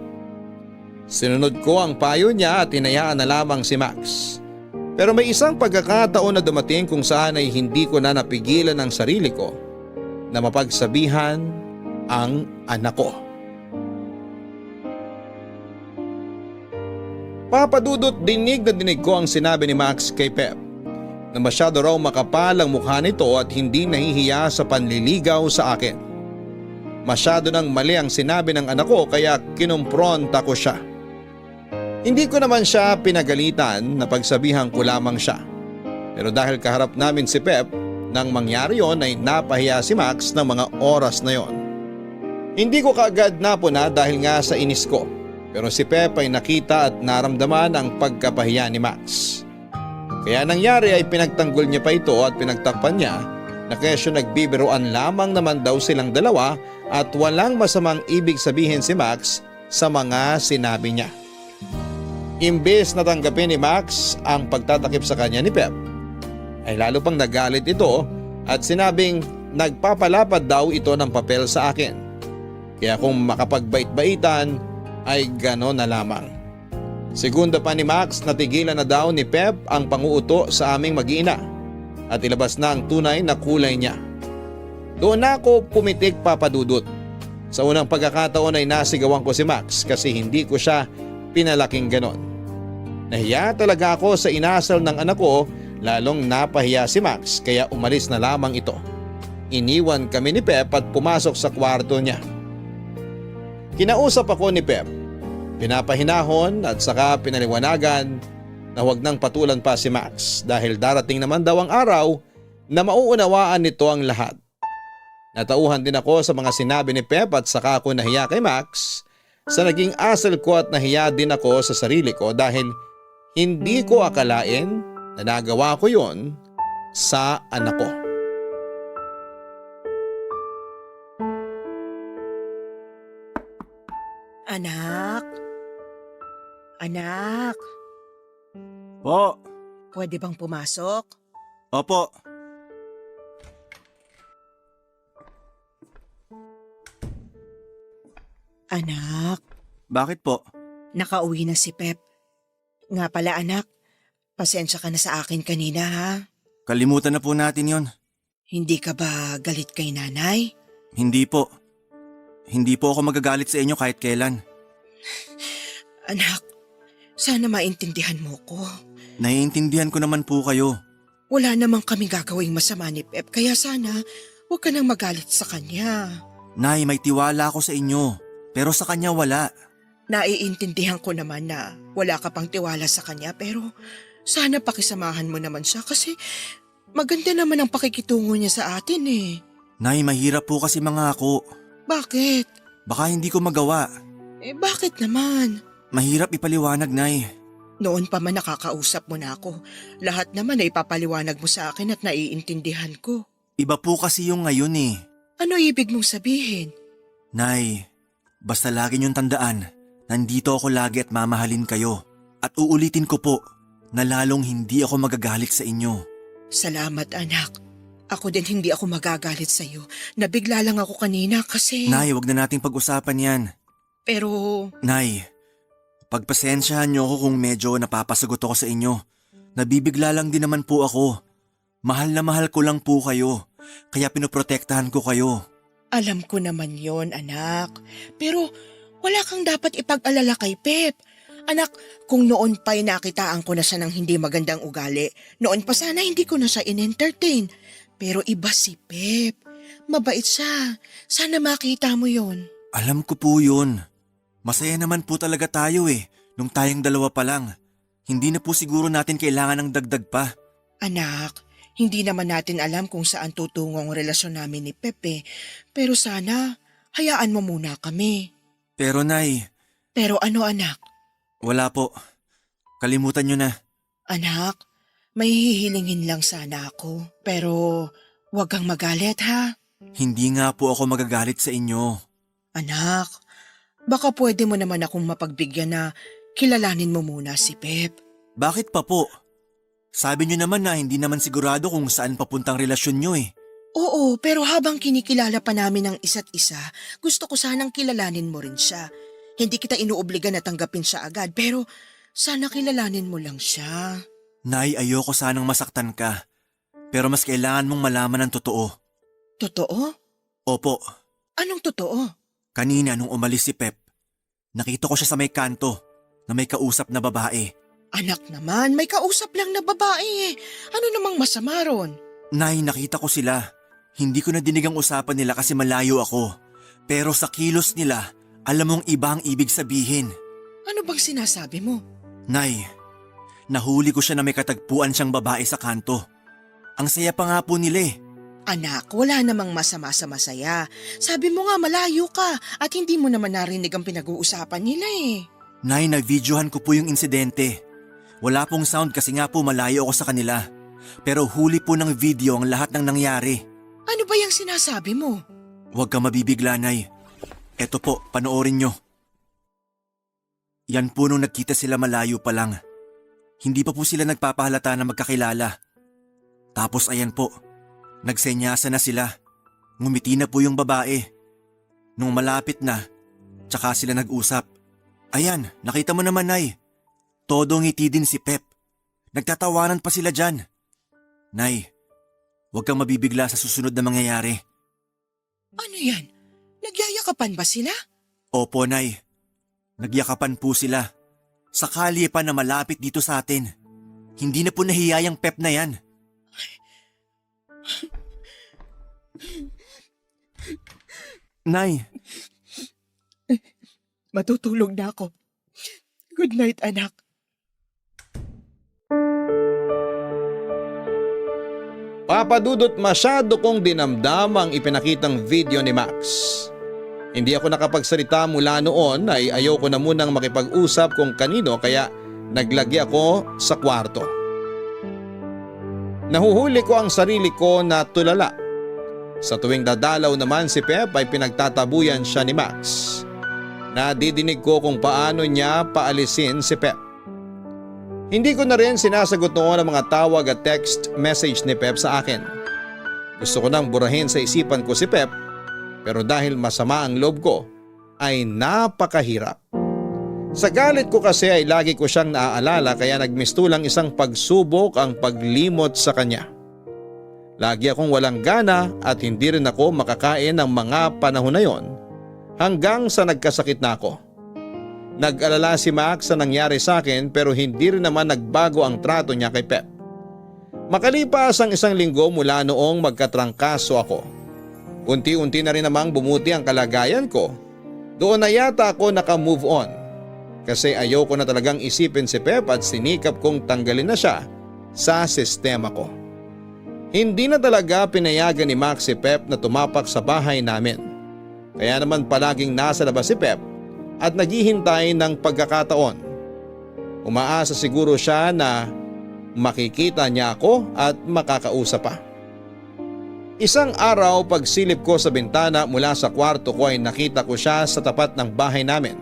Sinunod ko ang payo niya at hinayaan na lamang si Max. Pero may isang pagkakataon na dumating kung saan ay hindi ko na napigilan ang sarili ko na mapagsabihan ang anak ko. Papa Dudut, dinig na dinig ko ang sinabi ni Max kay Pep na masyado raw makapal ang mukha nito at hindi nahihiya sa panliligaw sa akin. Masyado nang mali ang sinabi ng anak ko kaya kinumpronta ko siya. Hindi ko naman siya pinagalitan na pagsabihan ko lamang siya. Pero dahil kaharap namin si Pep, nang mangyari yon ay napahiya si Max ng mga oras na yon. Hindi ko kaagad napuna dahil nga sa inis ko. Pero si Pep ay nakita at naramdaman ang pagkapahiya ni Max. Kaya nangyari ay pinagtanggol niya pa ito at pinagtakpan niya na kesyo nagbibiruan lamang naman daw silang dalawa at walang masamang ibig sabihin si Max sa mga sinabi niya. Imbes na tanggapin ni Max ang pagtatakip sa kanya ni Pep, ay lalo pang nagalit ito at sinabing nagpapalapad daw ito ng papel sa akin. Kaya kung makapagbait-baitan ay gano'n na lamang. Segunda pa ni Max, natigilan na daw ni Pep ang panguuto sa aming mag-iina at ilabas na ang tunay na kulay niya. Doon na ako pumitik, Papa Dudut. Sa unang pagkakataon ay nasigawan ko si Max kasi hindi ko siya pinalaking ganon. Nahiya talaga ako sa inasal ng anak ko, lalong napahiya si Max kaya umalis na lamang ito. Iniwan kami ni Pep at pumasok sa kwarto niya. Kinausap ako ni Pep. Pinapahinahon at saka pinaliwanagan na huwag nang patulan pa si Max dahil darating naman daw ang araw na mauunawaan nito ang lahat. Natauhan din ako sa mga sinabi ni Pep at saka ako nahiya kay Max sa naging asal ko at nahiya din ako sa sarili ko dahil hindi ko akalain na nagawa ko yon sa anak ko. Anak? Anak, Po. pwede bang pumasok? Opo. Anak, Bakit po? nakauwi na si Pep. Nga pala anak, pasensya ka na sa akin kanina ha. Kalimutan na po natin yon. Hindi ka ba galit kay nanay? Hindi po. Hindi po ako magagalit sa inyo kahit kailan. Anak, sana maintindihan mo ko. Naiintindihan ko naman po kayo. Wala namang kami gagawing masama ni Pep, kaya sana huwag ka nang magalit sa kanya. Nay, may tiwala ako sa inyo. Pero sa kanya wala. Naiintindihan ko naman na wala ka pang tiwala sa kanya, pero sana pakisamahan mo naman siya kasi maganda naman ang pakikitungo niya sa atin eh. Nay, mahirap po kasi mangako. Bakit? Baka hindi ko magawa. Bakit naman? Mahirap ipaliwanag, Nay. Noon pa man nakakausap mo na ako. Lahat naman ay ipapaliwanag mo sa akin at naiintindihan ko. Iba po kasi yung ngayon eh. Ano ibig mong sabihin? Nay, basta lagi niyong tandaan, nandito ako lagi at mamahalin kayo. At uulitin ko po na lalong hindi ako magagalit sa inyo. Salamat anak. Ako din hindi ako magagalit sa iyo. Nabigla lang ako kanina kasi... Nay, wag na nating pag-usapan yan. Pero... Nay, pagpasensyahan niyo ako kung medyo napapasagot ako sa inyo. Nabibigla lang din naman po ako. Mahal na mahal ko lang po kayo. Kaya pinoprotektahan ko kayo. Alam ko naman yon anak. Pero wala kang dapat ipag-alala kay Pep. Anak, kung noon pa'y nakitaan ko na siya ng hindi magandang ugali, noon pa sana hindi ko na siya in-entertain. Pero iba si Pep. Mabait siya. Sana makita mo yon. Alam ko po yun. Masaya naman po talaga tayo eh, nung tayong dalawa pa lang. Hindi na po siguro natin kailangan ng dagdag pa. Anak, hindi naman natin alam kung saan tutungo ang relasyon namin ni Pepe. Pero sana, hayaan mo muna kami. Pero Nay, Pero ano anak? wala po. Kalimutan nyo na. Anak, may hihilingin lang sana ako. Pero wag kang magalit ha. Hindi nga po ako magagalit sa inyo. Anak, baka pwede mo naman akong mapagbigyan na kilalanin mo muna si Pep. Bakit pa po? Sabi nyo naman na hindi naman sigurado kung saan papuntang relasyon nyo eh. Oo, pero habang kinikilala pa namin ang isa't isa, gusto ko sanang kilalanin mo rin siya. Hindi kita inuobliga na tanggapin siya agad, pero sana kilalanin mo lang siya. Nay, ayoko sanang masaktan ka. Pero mas kailangan mong malaman ang totoo. Totoo? Opo, Anong totoo? kanina nung umalis si Pep, nakita ko siya sa may kanto na may kausap na babae. Anak naman, may kausap lang na babae eh. Ano namang masama ron? Nay, nakita ko sila. Hindi ko na dinig ang usapan nila kasi malayo ako. Pero sa kilos nila, alam mong iba ang ibig sabihin. Ano bang sinasabi mo? Nay, nahuli ko siya na may katagpuan siyang babae sa kanto. Ang saya pa nga po nila eh. Anak, wala namang masama sa masaya. Sabi mo nga malayo ka at hindi mo naman narinig ang pinag-uusapan nila eh. Nay, nag-videohan ko po yung insidente. Wala pong sound kasi nga po malayo ako sa kanila. Pero huli po ng video ang lahat ng nangyari. Ano ba yung sinasabi mo? Huwag ka mabibigla, Nay. Eto po, panoorin nyo. Yan po nung nagkita sila malayo pa lang. Hindi pa po sila nagpapahalata na magkakilala. Tapos ayan po, nagsenyasa na sila. Ngumiti na po yung babae. Nung malapit na, tsaka sila nag-usap. Ayan, nakita mo naman, Nay. Todo ngiti din si Pep. Nagtatawanan pa sila dyan. Nay, huwag kang mabibigla sa susunod na mangyayari. Ano yan? Nagyayakapan ba sila? Opo, Nay. Nagyakapan po sila. Sa kalye pa na malapit dito sa atin. Hindi na po nahiyayang Pep na yan. Nay, Matutulog na ako. Good night, anak. Papadudot, masyado kong dinamdam ang ipinakitang video ni Max. Hindi ako nakapagsalita mula noon ay ayoko na munang makipag-usap kung kanino kaya naglagi ako sa kwarto. Nahuhuli ko ang sarili ko na tulala. Sa tuwing dadalaw naman si Pep ay pinagtatabuyan siya ni Max. Nadidinig ko kung paano niya paalisin si Pep. Hindi ko na rin sinasagot noon ang mga tawag at text message ni Pep sa akin. Gusto ko nang burahin sa isipan ko si Pep, pero dahil masama ang loob ko ay napakahirap. Sa galit ko kasi ay lagi ko siyang naaalala kaya nagmistulang isang pagsubok ang paglimot sa kanya. Lagi akong walang gana at hindi rin ako makakain ng mga panahon na yon hanggang sa nagkasakit na ako. Nag-alala si Max sa nangyari sa akin pero hindi rin naman nagbago ang trato niya kay Pep. Makalipas ang 1 linggo mula noong magkatrangkaso ako. Unti-unti na rin namang bumuti ang kalagayan ko. Doon na yata ako naka-move on. Kasi ayoko na talagang isipin si Pep at sinikap kong tanggalin na siya sa sistema ko. Hindi na talaga pinayagan ni Max si Pep na tumapak sa bahay namin. Kaya naman palaging nasa labas si Pep at naghihintay ng pagkakataon. Umaasa siguro siya na makikita niya ako at makakausap pa. Isang araw pagsilip ko sa bintana mula sa kwarto ko ay nakita ko siya sa tapat ng bahay namin.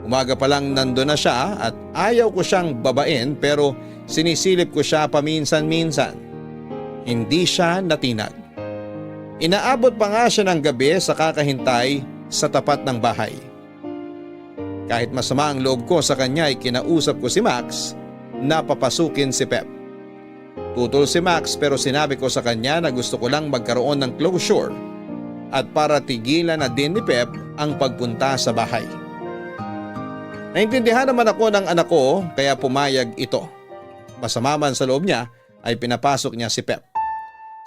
Umaga pa lang nandun na siya at ayaw ko siyang babain pero sinisilip ko siya paminsan-minsan. Hindi siya natinag. Inaabot pa nga siya ng gabi sa kakahintay sa tapat ng bahay. Kahit masama ang loob ko sa kanya ay kinausap ko si Max na papasukin si Pep. Tutol si Max pero sinabi ko sa kanya na gusto ko lang magkaroon ng closure at para tigilan na din ni Pep ang pagpunta sa bahay. Naintindihan naman ako ng anak ko kaya pumayag ito. Masama man sa loob niya ay pinapasok niya si Pep.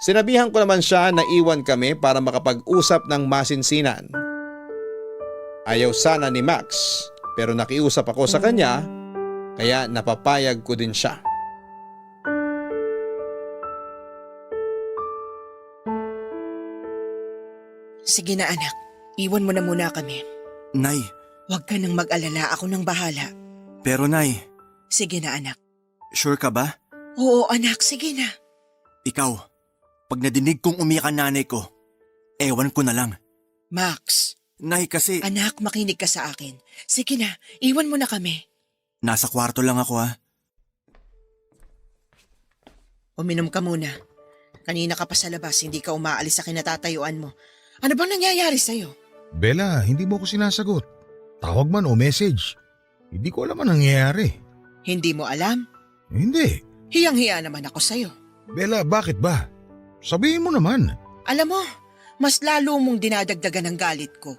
Sinabihan ko naman siya na iwan kami para makapag-usap ng masinsinan. Ayaw sana ni Max pero nakiusap ako sa kanya kaya napapayag ko din siya. Sige na anak, iwan mo na muna kami. Nay, Huwag ka nang mag-alala, ako nang bahala. pero Nay, Sige na anak. sure ka ba? Oo anak, sige na. Ikaw, pag nadinig kong umiyak ang nanay ko, ewan ko na lang. Max, Nay, kasi anak makinig ka sa akin. Sige na, iwan mo na kami. nasa kwarto lang ako ha. Uminom ka muna. Kanina ka pa sa labas, hindi ka umaalis sa kinatatayuan mo. Ano bang nangyayari sa'yo? Bella, hindi mo ako sinasagot. Tawag man o message. Hindi ko alam ang nangyayari. Hindi mo alam? Hindi. Hiyang-hiya naman ako sa'yo. Bella, bakit ba? Sabihin mo naman. Alam mo, mas lalo mong dinadagdagan ng galit ko.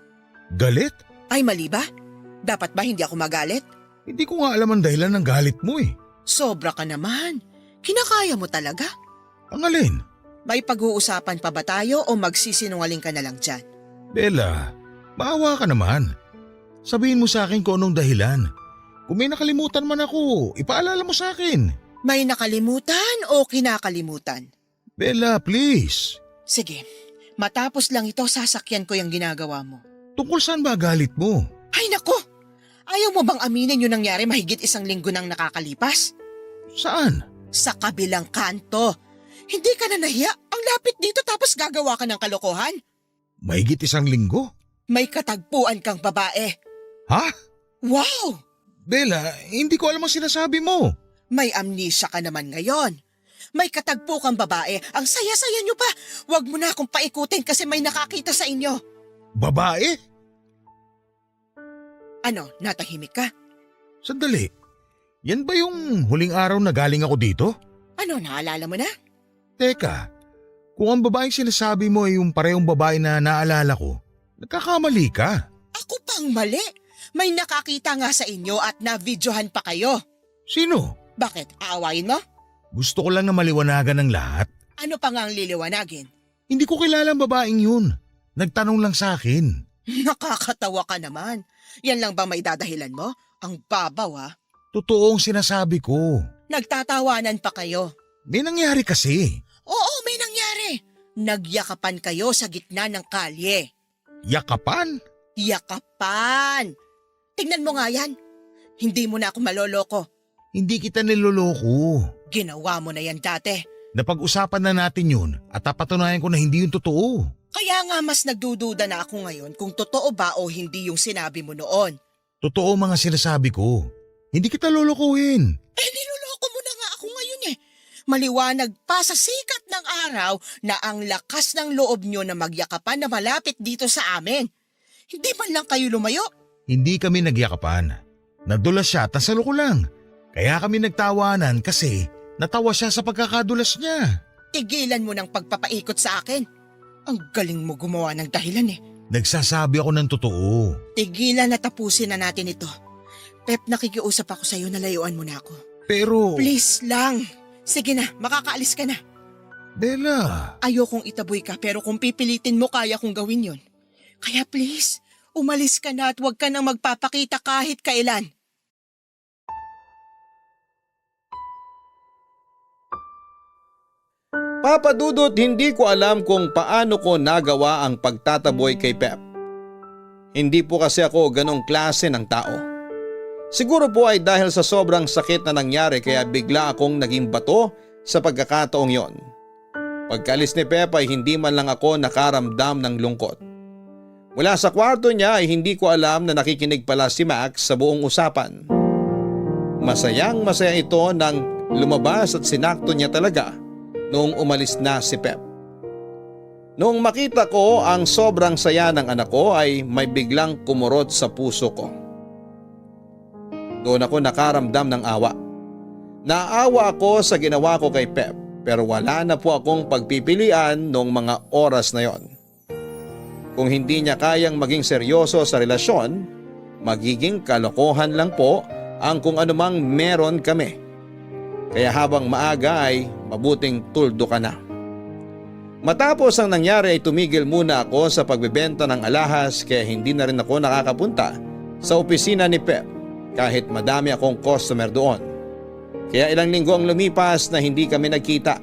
Galit? Ay mali ba? Dapat ba hindi ako magalit? Hindi ko nga alam ang dahilan ng galit mo eh. Sobra ka naman. Kinakaya mo talaga? Ang alin? May pag-uusapan pa ba tayo o magsisinungaling ka na lang dyan? Bella, maawa ka naman. Sabihin mo sa akin kung anong dahilan. Kung may nakalimutan man ako, ipaalala mo sa akin. May nakalimutan o kinakalimutan? Bella, please. Sige, matapos lang ito sasakyan ko yung ginagawa mo. Tungkol saan ba galit mo? Ay nako! Ayaw mo bang aminin yung nangyari mahigit 1 linggo nang nakakalipas? Saan? Sa kabilang kanto. Hindi ka na nahiya? Ang lapit dito tapos gagawa ka ng kalokohan? Mahigit 1 linggo? May katagpuan kang babae. Ha? Wow! Bella, hindi ko alam ang sinasabi mo. May amnesia ka naman ngayon. May katagpo kang babae. Ang saya-saya nyo pa. Huwag mo na akong paikutin kasi may nakakita sa inyo. Babae? Ano, natahimik ka? Sandali. Yan ba yung huling araw na galing ako dito? Ano, naalala mo na? Teka, kung ang babaeng sinasabi mo ay yung parehong babae na naalala ko, nagkakamali ka. Ako pang mali. May nakakita nga sa inyo at na-videohan pa kayo. Sino? Bakit? Aawayin mo? Gusto ko lang na maliwanagan ng lahat. Ano pa nga ang liliwanagin? Hindi ko kilala ang babaeng yun. Nagtanong lang sa akin. Nakakatawa ka naman. Yan lang ba may dadahilan mo? Ang babaw ah. Totoo ang sinasabi ko. Nagtatawanan pa kayo. May nangyari kasi. Oo, may nangyari. Nagyakapan kayo sa gitna ng kalye. Yakapan? Yakapan! Tingnan mo nga yan. Hindi mo na ako maloloko. Hindi kita niloloko. Ginawa mo na yan dati. Napag-usapan na natin yun at napatunayan ko na hindi yun totoo. Kaya nga mas nagdududa na ako ngayon kung totoo ba o hindi yung sinabi mo noon. Totoo mga sinasabi ko. Hindi kita lulukuhin. Niloloko mo na nga ako ngayon eh. Maliwanag pa sa sikat ng araw na ang lakas ng loob nyo na magyakapan na malapit dito sa amin. Hindi man lang kayo lumayo. Hindi kami nagyakapan. Nadulas siya, tasalo ko lang. Kaya kami nagtawanan kasi natawa siya sa pagkakadulas niya. Tigilan mo ng pagpapaikot sa akin. Ang galing mo gumawa ng dahilan eh. Nagsasabi ako ng totoo. Tigilan na tapusin na natin ito. Pep, nakikiusap ako sa'yo na layuan mo na ako. Pero… Please lang. Sige na, makakaalis ka na. Bella… Ayokong itaboy ka pero kung pipilitin mo kaya kong gawin yon. Kaya please, umalis ka na at huwag ka nang magpapakita kahit kailan. Papa Dudut, hindi ko alam kung paano ko nagawa ang pagtataboy kay Pep. Hindi po kasi ako ganong klase ng tao. Siguro po ay dahil sa sobrang sakit na nangyari kaya bigla akong naging bato sa pagkakataong yon. Pagkaalis ni Pep ay hindi man lang ako nakaramdam ng lungkot. Mula sa kwarto niya ay hindi ko alam na nakikinig pala si Max sa buong usapan. Masayang masaya ito nang lumabas at sinakto niya talaga noong umalis na si Pep. Noong makita ko ang sobrang saya ng anak ko ay may biglang kumurot sa puso ko. Doon ako nakaramdam ng awa. Naawa ako sa ginawa ko kay Pep pero wala na po akong pagpipilian noong mga oras na yon. Kung hindi niya kayang maging seryoso sa relasyon, magiging kalokohan lang po ang kung anumang meron kami. Kaya habang maaga ay mabuting tuldo ka na. Matapos ang nangyari ay tumigil muna ako sa pagbebenta ng alahas kaya hindi na rin ako nakakapunta sa opisina ni Pep kahit madami akong customer doon. Kaya ilang linggo ang lumipas na hindi kami nagkita.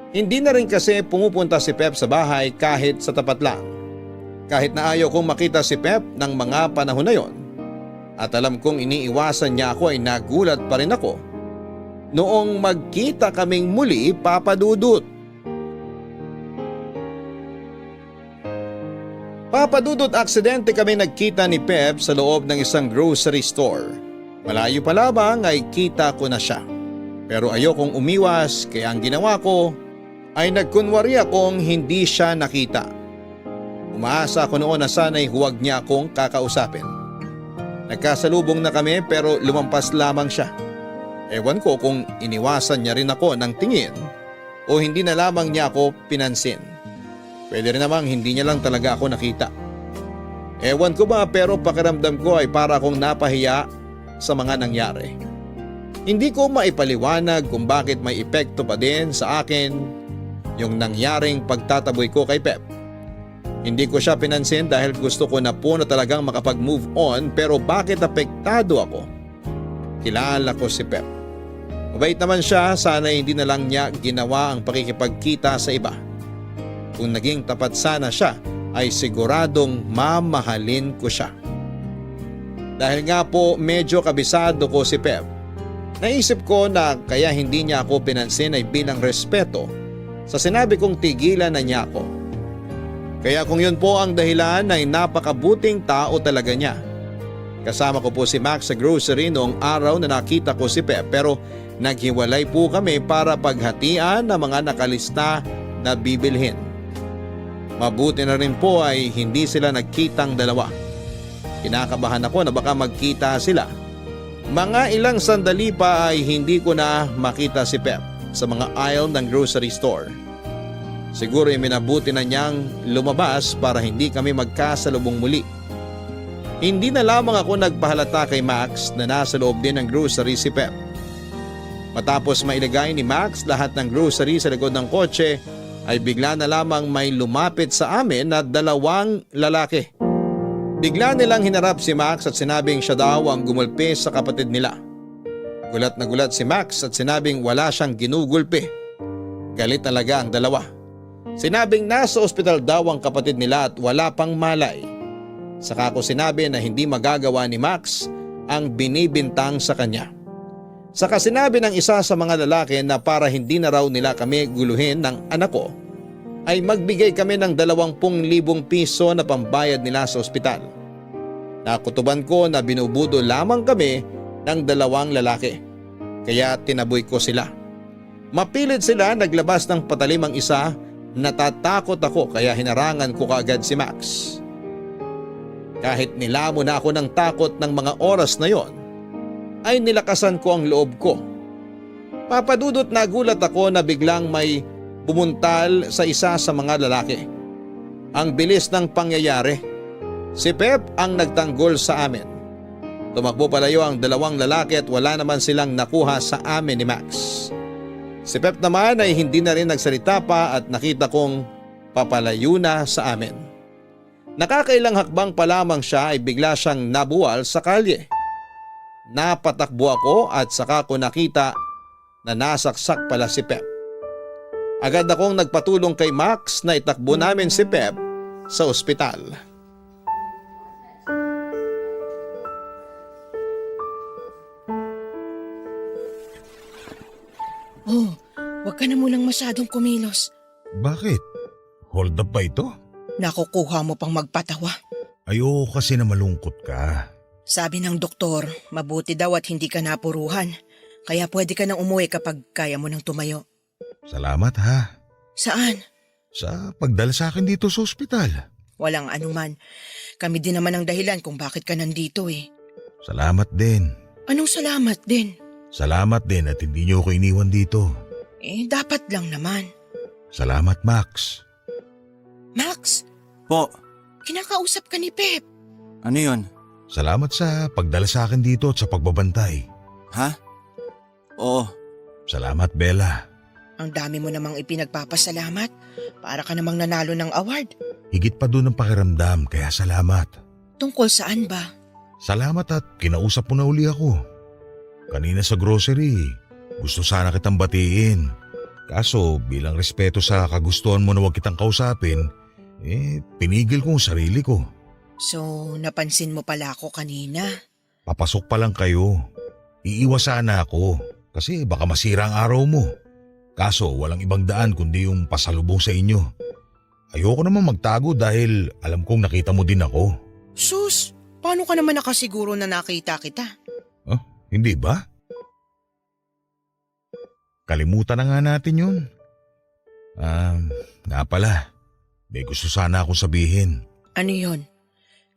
Hindi na rin kasi pumupunta si Pep sa bahay kahit sa tapat lang. Kahit na ayaw kong makita si Pep ng mga panahon na yon. At alam kong iniiwasan niya ako ay nagulat pa rin ako noong magkita kaming muli, Papa Dudut. Papa Dudut, aksidente kami nagkita ni Pep sa loob ng isang grocery store. Malayo pa lamang ay kita ko na siya. Pero ayokong umiwas kaya ang ginawa ko ay nagkunwari akong hindi siya nakita. Umaasa ako noon na sana'y huwag niya akong kakausapin. Nagkasalubong na kami pero lumampas lamang siya. Ewan ko kung iniwasan niya rin ako ng tingin o hindi na lamang niya ako pinansin. Pwede rin namang hindi niya lang talaga ako nakita. Ewan ko ba pero pakiramdam ko ay para akong napahiya sa mga nangyari. Hindi ko maipaliwanag kung bakit may epekto pa din sa akin yung nangyaring pagtataboy ko kay Pep. Hindi ko siya pinansin dahil gusto ko na po na talagang makapag-move on pero bakit apektado ako? Kilala ko si Pep. Mabait naman siya, sana hindi na lang niya ginawa ang pakikipagkita sa iba. Kung naging tapat sana siya ay siguradong mamahalin ko siya. Dahil nga po medyo kabisado ko si Pep, naisip ko na kaya hindi niya ako pinansin ay bilang respeto sa sinabi kong tigilan na niya ako. Kaya kung yun po ang dahilan ay napakabuting tao talaga niya. Kasama ko po si Max sa grocery noong araw na nakita ko si Pep pero naghiwalay po kami para paghatian ng mga nakalista na bibilhin. Mabuti na rin po ay hindi sila nagkitang dalawa. Kinakabahan ako na baka magkita sila. Mga ilang sandali pa ay hindi ko na makita si Pep sa mga aisle ng grocery store. Siguro ay minabuti na niyang lumabas para hindi kami magkasalubong muli. Hindi na lamang ako nagpahalata kay Max na nasa loob din ng grocery si Pep. Matapos mailagay ni Max lahat ng grocery sa likod ng kotse ay bigla na lamang may lumapit sa amin na dalawang lalaki. Bigla nilang hinarap si Max at sinabing siya daw ang gumulpe sa kapatid nila. Gulat na gulat si Max at sinabing wala siyang ginugulpe. Galit talaga ang dalawa. Sinabing nasa ospital daw ang kapatid nila at wala pang malay. Saka ko sinabi na hindi magagawa ni Max ang binibintang sa kanya. Saka sinabi ng isa sa mga lalaki na para hindi na raw nila kami guluhin ng anak ko, ay magbigay kami ng 20,000 piso na pambayad nila sa ospital. Nakutuban ko na binubudo lamang kami ng dalawang lalaki. Kaya tinaboy ko sila. Mapilit sila naglabas ng patalim ang isa. Natatakot ako kaya hinarangan ko kaagad si Max. Kahit nilamon na ako ng takot ng mga oras na yon, ay nilakasan ko ang loob ko. Papadudot nagulat ako na biglang may bumuntal sa isa sa mga lalaki. Ang bilis ng pangyayari. Si Pep ang nagtanggol sa amin. Tumakbo palayo ang dalawang lalaki at wala naman silang nakuha sa amin ni Max. Si Pep naman ay hindi na rin nagsalita pa at nakita kong papalayo na sa amin. Nakakailang hakbang pa lamang siya ay bigla siyang nabuwal sa kalye. Napatakbo ako at saka ko nakita na nasaksak pala si Pep. Agad akong nagpatulong kay Max na itakbo namin si Pep sa ospital. Oh, wag ka na munang masyadong kumilos. Bakit? Hold up ba ito? Nakukuha mo pang magpatawa. Ayoko kasi na malungkot ka. Sabi ng doktor, mabuti daw at hindi ka napuruhan. Kaya pwede ka nang umuwi kapag kaya mo nang tumayo. Salamat ha. Saan? Sa pagdala sa akin dito sa ospital. Walang anuman. Kami din naman ang dahilan kung bakit ka nandito eh. Salamat din. Anong salamat din? Salamat din at hindi niyo ako iniwan dito. Dapat lang naman. Salamat, Max. Max, Po, kinakausap ka ni Pep. ano yon? Salamat sa pagdala sa akin dito at sa pagbabantay. Ha? Oo, Salamat, Bella. Ang dami mo namang ipinagpapasalamat. Para ka namang nanalo ng award. Higit pa doon ang pakiramdam kaya salamat. Tungkol saan ba? Salamat at kinausap mo na uli ako. Kanina sa grocery, gusto sana kitang batiin. Kaso bilang respeto sa kagustuhan mo na huwag kitang kausapin, pinigil ko ang sarili ko. So, napansin mo pala ako kanina. Papasok pa lang kayo. Iiwas sana ako kasi baka masira ang araw mo. Kaso walang ibang daan kundi yung pasalubong sa inyo. Ayoko naman magtago dahil alam kong nakita mo din ako. Sus, paano ka naman nakasiguro na nakita kita? Hindi ba? Kalimutan na nga natin yun. Nga pala, may gusto sana akong sabihin. Ano yon?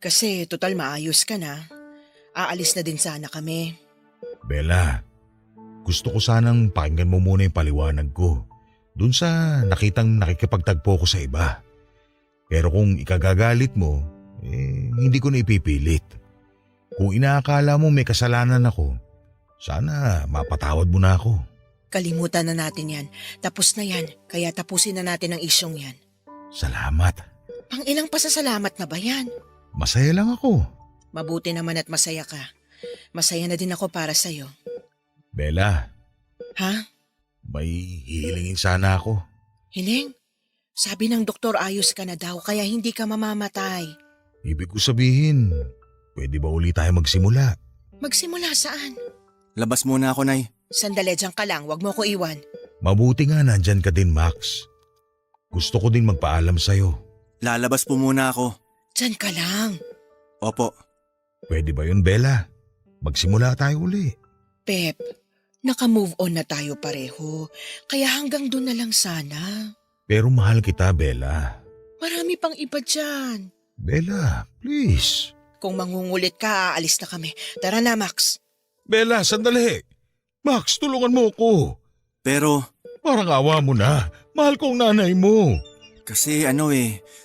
Kasi total maayos ka na. Aalis na din sana kami. Bella, gusto ko sanang pakinggan mo muna yung paliwanag ko. Dun sa nakitang nakikipagtagpo ko sa iba. Pero kung ikagagalit mo, hindi ko na ipipilit. Kung inaakala mo may kasalanan ako, sana mapatawad mo na ako. Kalimutan na natin yan. Tapos na yan. Kaya tapusin na natin ang isyong yan. Salamat. Pang ilang pasasalamat na ba yan? Masaya lang ako. Mabuti naman at masaya ka. Masaya na din ako para sa'yo. Bella, Ha? may hihilingin sana ako. Hiling? Sabi ng doktor ayos ka na daw kaya hindi ka mamamatay. Ibig ko sabihin, pwede ba uli tayo magsimula? Magsimula saan? labas muna ako, Nay. Sandali dyan ka lang, wag mo ko iwan. Mabuti nga nandyan ka din, Max. Gusto ko din magpaalam sa'yo. Lalabas po muna ako. Dyan ka lang. Opo. Pwede ba yun, Bella? Magsimula tayo uli. Pep, naka-move on na tayo pareho. Kaya hanggang doon na lang sana. Pero mahal kita, Bella. Marami pang iba dyan. Bella, please. Kung mangungulit ka, aalis na kami. Tara na, Max. Bella, sandali. Max, tulungan mo ako. Pero, Parang awa mo na. Mahal kong nanay mo. kasi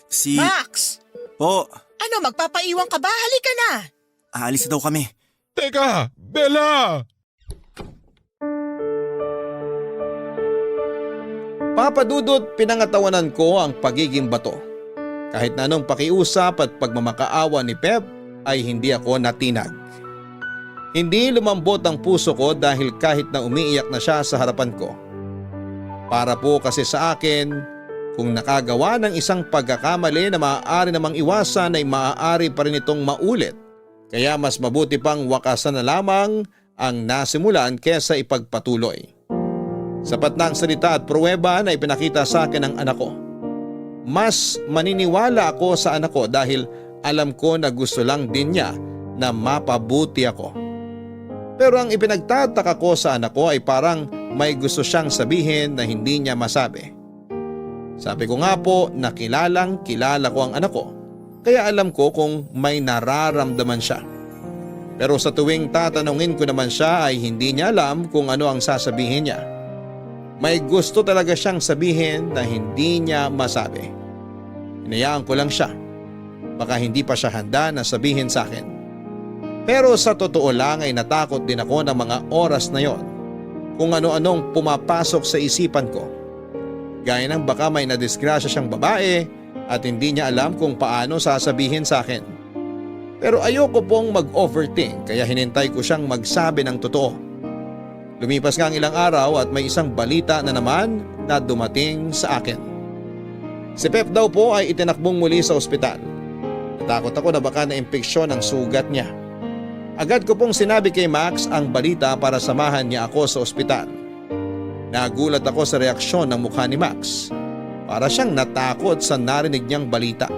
si… Max! Po, Ano, magpapaiwan ka ba? Halika na! aalis na daw kami. Teka, Bella! Papadudot pinangatawanan ko ang pagiging bato. Kahit na anong pakiusap at pagmamakaawa ni Pep ay hindi ako natinag. Hindi lumambot ang puso ko dahil kahit na umiiyak na siya sa harapan ko. Para po kasi sa akin, kung nakagawa ng isang pagkakamali na maaari namang iwasan ay maaari pa rin itong maulit. Kaya mas mabuti pang wakasan na lamang ang nasimulan kesa ipagpatuloy. Sapat na ang salita at pruweba na ipinakita sa akin ng anak ko. Mas maniniwala ako sa anak ko dahil alam ko na gusto lang din niya na mapabuti ako. Pero ang ipinagtataka ko sa anak ko ay parang may gusto siyang sabihin na hindi niya masabi. Sabi ko nga po na kilalang kilala ko ang anak ko, kaya alam ko kung may nararamdaman siya. Pero sa tuwing tatanungin ko naman siya ay hindi niya alam kung ano ang sasabihin niya. May gusto talaga siyang sabihin na hindi niya masabi. Hinayaan ko lang siya. Baka hindi pa siya handa na sabihin sa akin. Pero sa totoo lang ay natakot din ako ng mga oras na yon. Kung ano-anong pumapasok sa isipan ko. Gaya ng baka may nadisgrasya siyang babae at hindi niya alam kung paano sasabihin sa akin. Pero ayoko pong mag-overthink kaya hinintay ko siyang magsabi ng totoo. Lumipas nga ang ilang araw at may isang balita na naman na dumating sa akin. Si Pep daw po ay itinakbong muli sa ospital. Natakot ako na baka na-impeksyon ang sugat niya. Agad ko pong sinabi kay Max ang balita para samahan niya ako sa ospital. Nagulat ako sa reaksyon ng mukha ni Max. Para siyang natakot sa narinig niyang balita.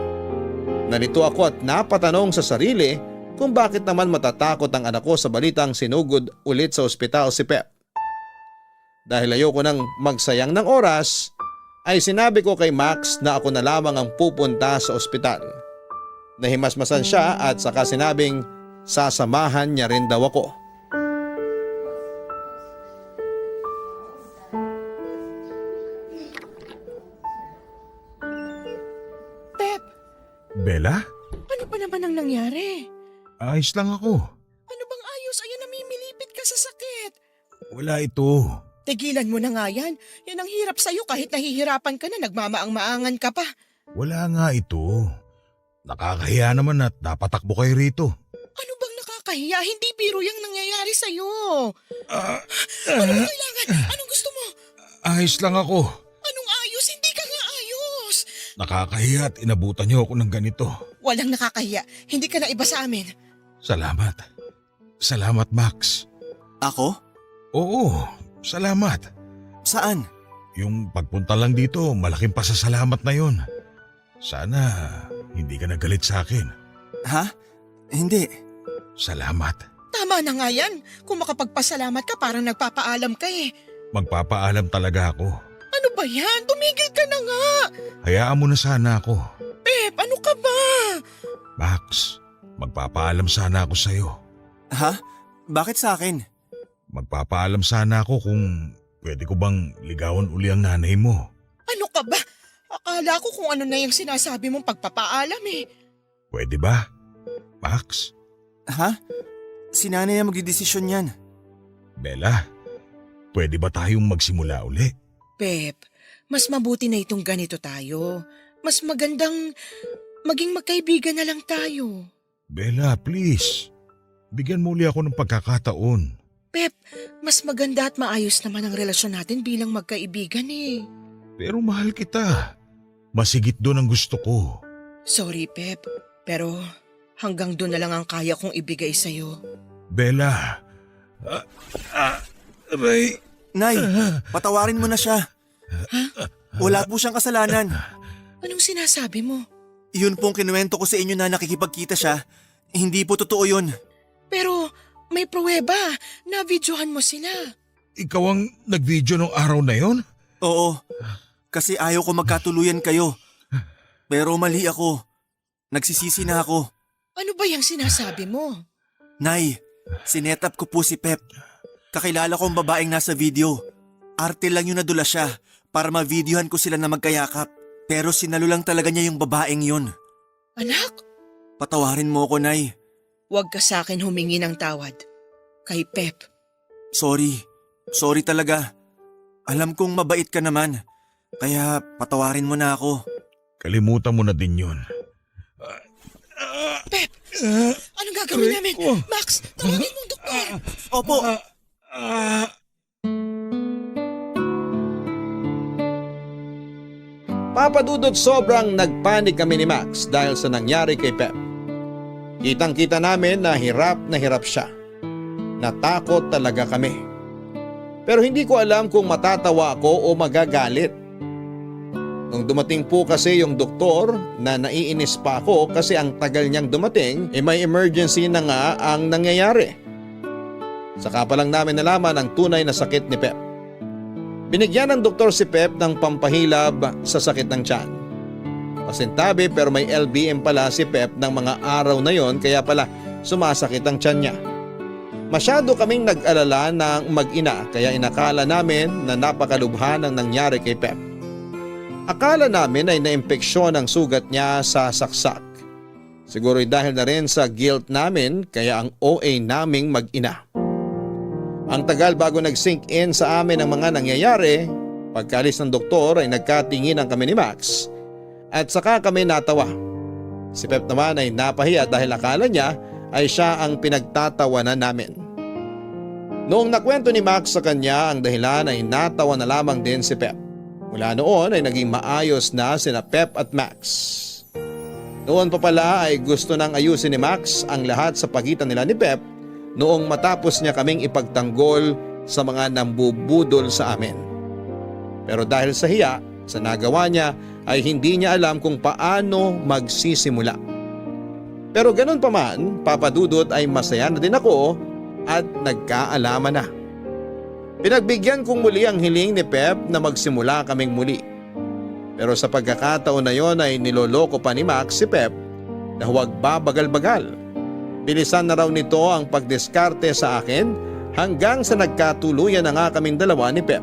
Nalito ako at napatanong sa sarili kung bakit naman matatakot ang anak ko sa balitang sinugod ulit sa ospital si Pep. Dahil ayoko nang magsayang ng oras, ay sinabi ko kay Max na ako na lamang ang pupunta sa ospital. Nahimasmasan siya at saka sinabing sasamahan niya rin daw ako. Pep, Bella? ano ba naman ang nangyari? Ayos lang ako. Ano bang ayos? Ayan, namimilipit ka sa sakit. Wala ito. Tigilan mo na nga yan. Yan ang hirap sa'yo kahit nahihirapan ka na, nagmamaang-maangan ka pa. Wala nga ito. Nakakahiya naman at napatakbo kayo rito. Ano bang nakakahiya? Hindi biro yung nangyayari sa'yo. Ano ba kailangan? Anong gusto mo? Ayos lang ako. Anong ayos? Hindi ka nga ayos. Nakakahiya at inabutan niyo ako ng ganito. Walang nakakahiya. Hindi ka na iba sa amin. Salamat. Salamat, Max. Ako? Oo, salamat. Saan? Yung pagpunta lang dito, malaking pasasalamat na yon. Sana hindi ka nagalit sa akin. Ha? Hindi. Salamat. Tama na nga yan. Kung makapagpasalamat ka, parang nagpapaalam ka eh. Magpapaalam talaga ako. Ano ba yan? Tumigil ka na nga. Hayaan mo na sana ako. Pep, ano ka ba? Max, magpapaalam sana ako sa'yo. Ha? Bakit sa akin? Magpapaalam sana ako kung pwede ko bang ligawan uli ang nanay mo. Ano ka ba? Akala ko kung ano na yung sinasabi mong pagpapaalam eh. Pwede ba? Max? Ha? Si nanay ang magdidesisyon yan. Bella, pwede ba tayong magsimula uli? Pep, mas mabuti na itong ganito tayo. Mas magandang maging magkaibigan na lang tayo. Bella, please. Bigyan mo uli ako ng pagkakataon. Pep, mas maganda at maayos naman ang relasyon natin bilang magkaibigan eh. Pero mahal kita. Masigit doon ang gusto ko. Sorry, Pep. Pero hanggang doon na lang ang kaya kong ibigay sa'yo. Bella. Aray. Nay, patawarin mo na siya. Wala po siyang kasalanan. Anong sinasabi mo? Yun pong kinuwento ko sa inyo na nakikipagkita siya. Hindi po totoo yun. Pero may pruweba na videohan mo sila. Ikaw ang nag-video nung araw na yon? Oo, kasi ayaw ko magkatuluyan kayo. Pero mali ako. Nagsisisi na ako. Ano ba yung sinasabi mo? Nay, sinetap ko po si Pep. Kakilala ko ang babaeng nasa video. Arte lang yung nadula siya para ma-videohan ko sila na magkayakap. Pero sinalo lang talaga niya yung babaeng yun. Anak, Patawarin mo ako, Nay. huwag ka sa akin humingi ng tawad. Kay Pep. Sorry. Sorry talaga. Alam kong mabait ka naman. Kaya patawarin mo na ako. Kalimutan mo na din yun. Pep, anong gagawin namin? Max, tawagin mo ang doktor. Opo. Papadudot sobrang nagpanik kami ni Max dahil sa nangyari kay Pep. Kitang-kita namin na hirap siya. Natakot talaga kami. Pero hindi ko alam kung matatawa ako o magagalit. Nung dumating po kasi yung doktor na naiinis pa ako kasi ang tagal niyang dumating may emergency na nga ang nangyayari. Saka pa lang namin nalaman ang tunay na sakit ni Pep. Binigyan ng doktor si Pep ng pampahilab sa sakit ng tiyan. Pasintabi pero may LBM pala si Pep ng mga araw na yon kaya pala sumasakit ang tiyan niya. Masyado kaming nag-alala ng mag-ina kaya inakala namin na napakalubha ng nangyari kay Pep. Akala namin ay naimpeksyon ang sugat niya sa saksak. Siguro'y dahil na rin sa guilt namin kaya ang OA naming mag-ina. Ang tagal bago nag-sink in sa amin ang mga nangyayari, pagkaalis ng doktor ay nagkatinginan kami ni Max at saka kami natawa. Si Pep naman ay napahiya dahil akala niya ay siya ang pinagtatawanan namin. Noong nakwento ni Max sa kanya ang dahilan ay natawa na lamang din si Pep. Mula noon ay naging maayos na sina Pep at Max. Noon pa pala ay gusto nang ayusin ni Max ang lahat sa pagitan nila ni Pep noong matapos niya kaming ipagtanggol sa mga nambubudol sa amin. Pero dahil sa hiya sa nagawa niya ay hindi niya alam kung paano magsisimula. Pero ganun pa man, Papa Dudut ay masaya na din ako at nagkaalaman na. Pinagbigyan kong muli ang hiling ni Pep na magsimula kaming muli. Pero sa pagkakataon na yon ay niloloko pa ni Max si Pep na huwag babagal-bagal. Bilisan na raw nito ang pagdiskarte sa akin hanggang sa nagkatuluyan na nga kaming dalawa ni Pep.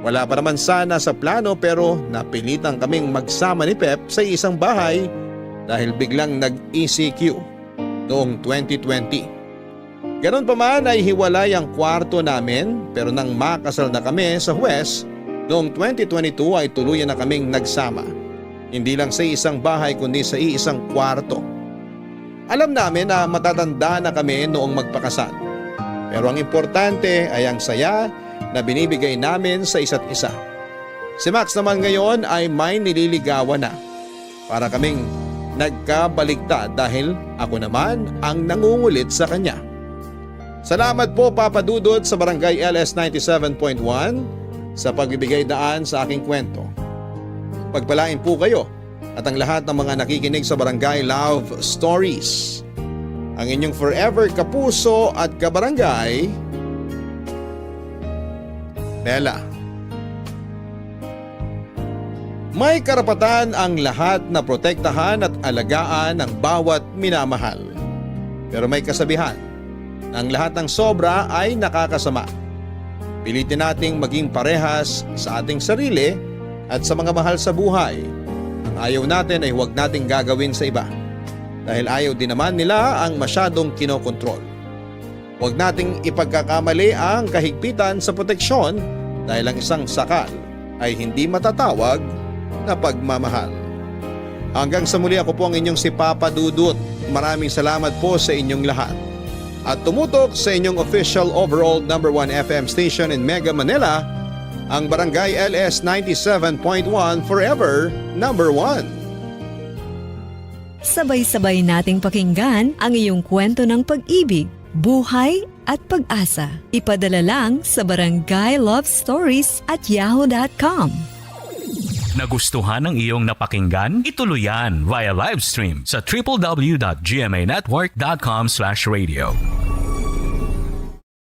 Wala pa naman sana sa plano pero napilitan kaming magsama ni Pep sa isang bahay dahil biglang nag-ECQ noong 2020. Ganon pa man ay hiwalay ang kwarto namin pero nang makasal na kami sa huwes noong 2022 ay tuluyan na kaming nagsama. Hindi lang sa isang bahay kundi sa isang kwarto. Alam namin na matatanda na kami noong magpakasal. Pero ang importante ay ang saya na binibigay namin sa isa't isa. Si Max naman ngayon ay may nililigawan na. Para kaming nagkabaliktad dahil ako naman ang nangungulit sa kanya. Salamat po Papa Dudut sa Barangay LS 97.1 sa pagbibigay daan sa aking kwento. Pagpalain po kayo at ang lahat ng mga nakikinig sa Barangay Love Stories. Ang inyong forever kapuso at kabarangay, Bella. May karapatan ang lahat na protektahan at alagaan ang bawat minamahal. Pero may kasabihan, ang lahat ng sobra ay nakakasama. Pilitin nating maging parehas sa ating sarili at sa mga mahal sa buhay. Ang ayaw natin ay huwag nating gagawin sa iba. Dahil ayaw din naman nila ang masyadong kinokontrol. Huwag nating ipagkakamali ang kahigpitan sa proteksyon dahil ang isang sakal ay hindi matatawag na pagmamahal. Hanggang sa muli ako po ang inyong si Papa Dudut. Maraming salamat po sa inyong lahat. At tumutok sa inyong official overall number 1 FM station in Mega Manila, ang Barangay LS 97.1 Forever number 1. Sabay-sabay nating pakinggan ang iyong kwento ng pag-ibig, buhay at pag-asa. Ipadala lang sa barangaylovestories@yahoo.com. Nagustuhan ng iyong napakinggan? Ituloy yan via live stream sa www.gmanetwork.com/radio.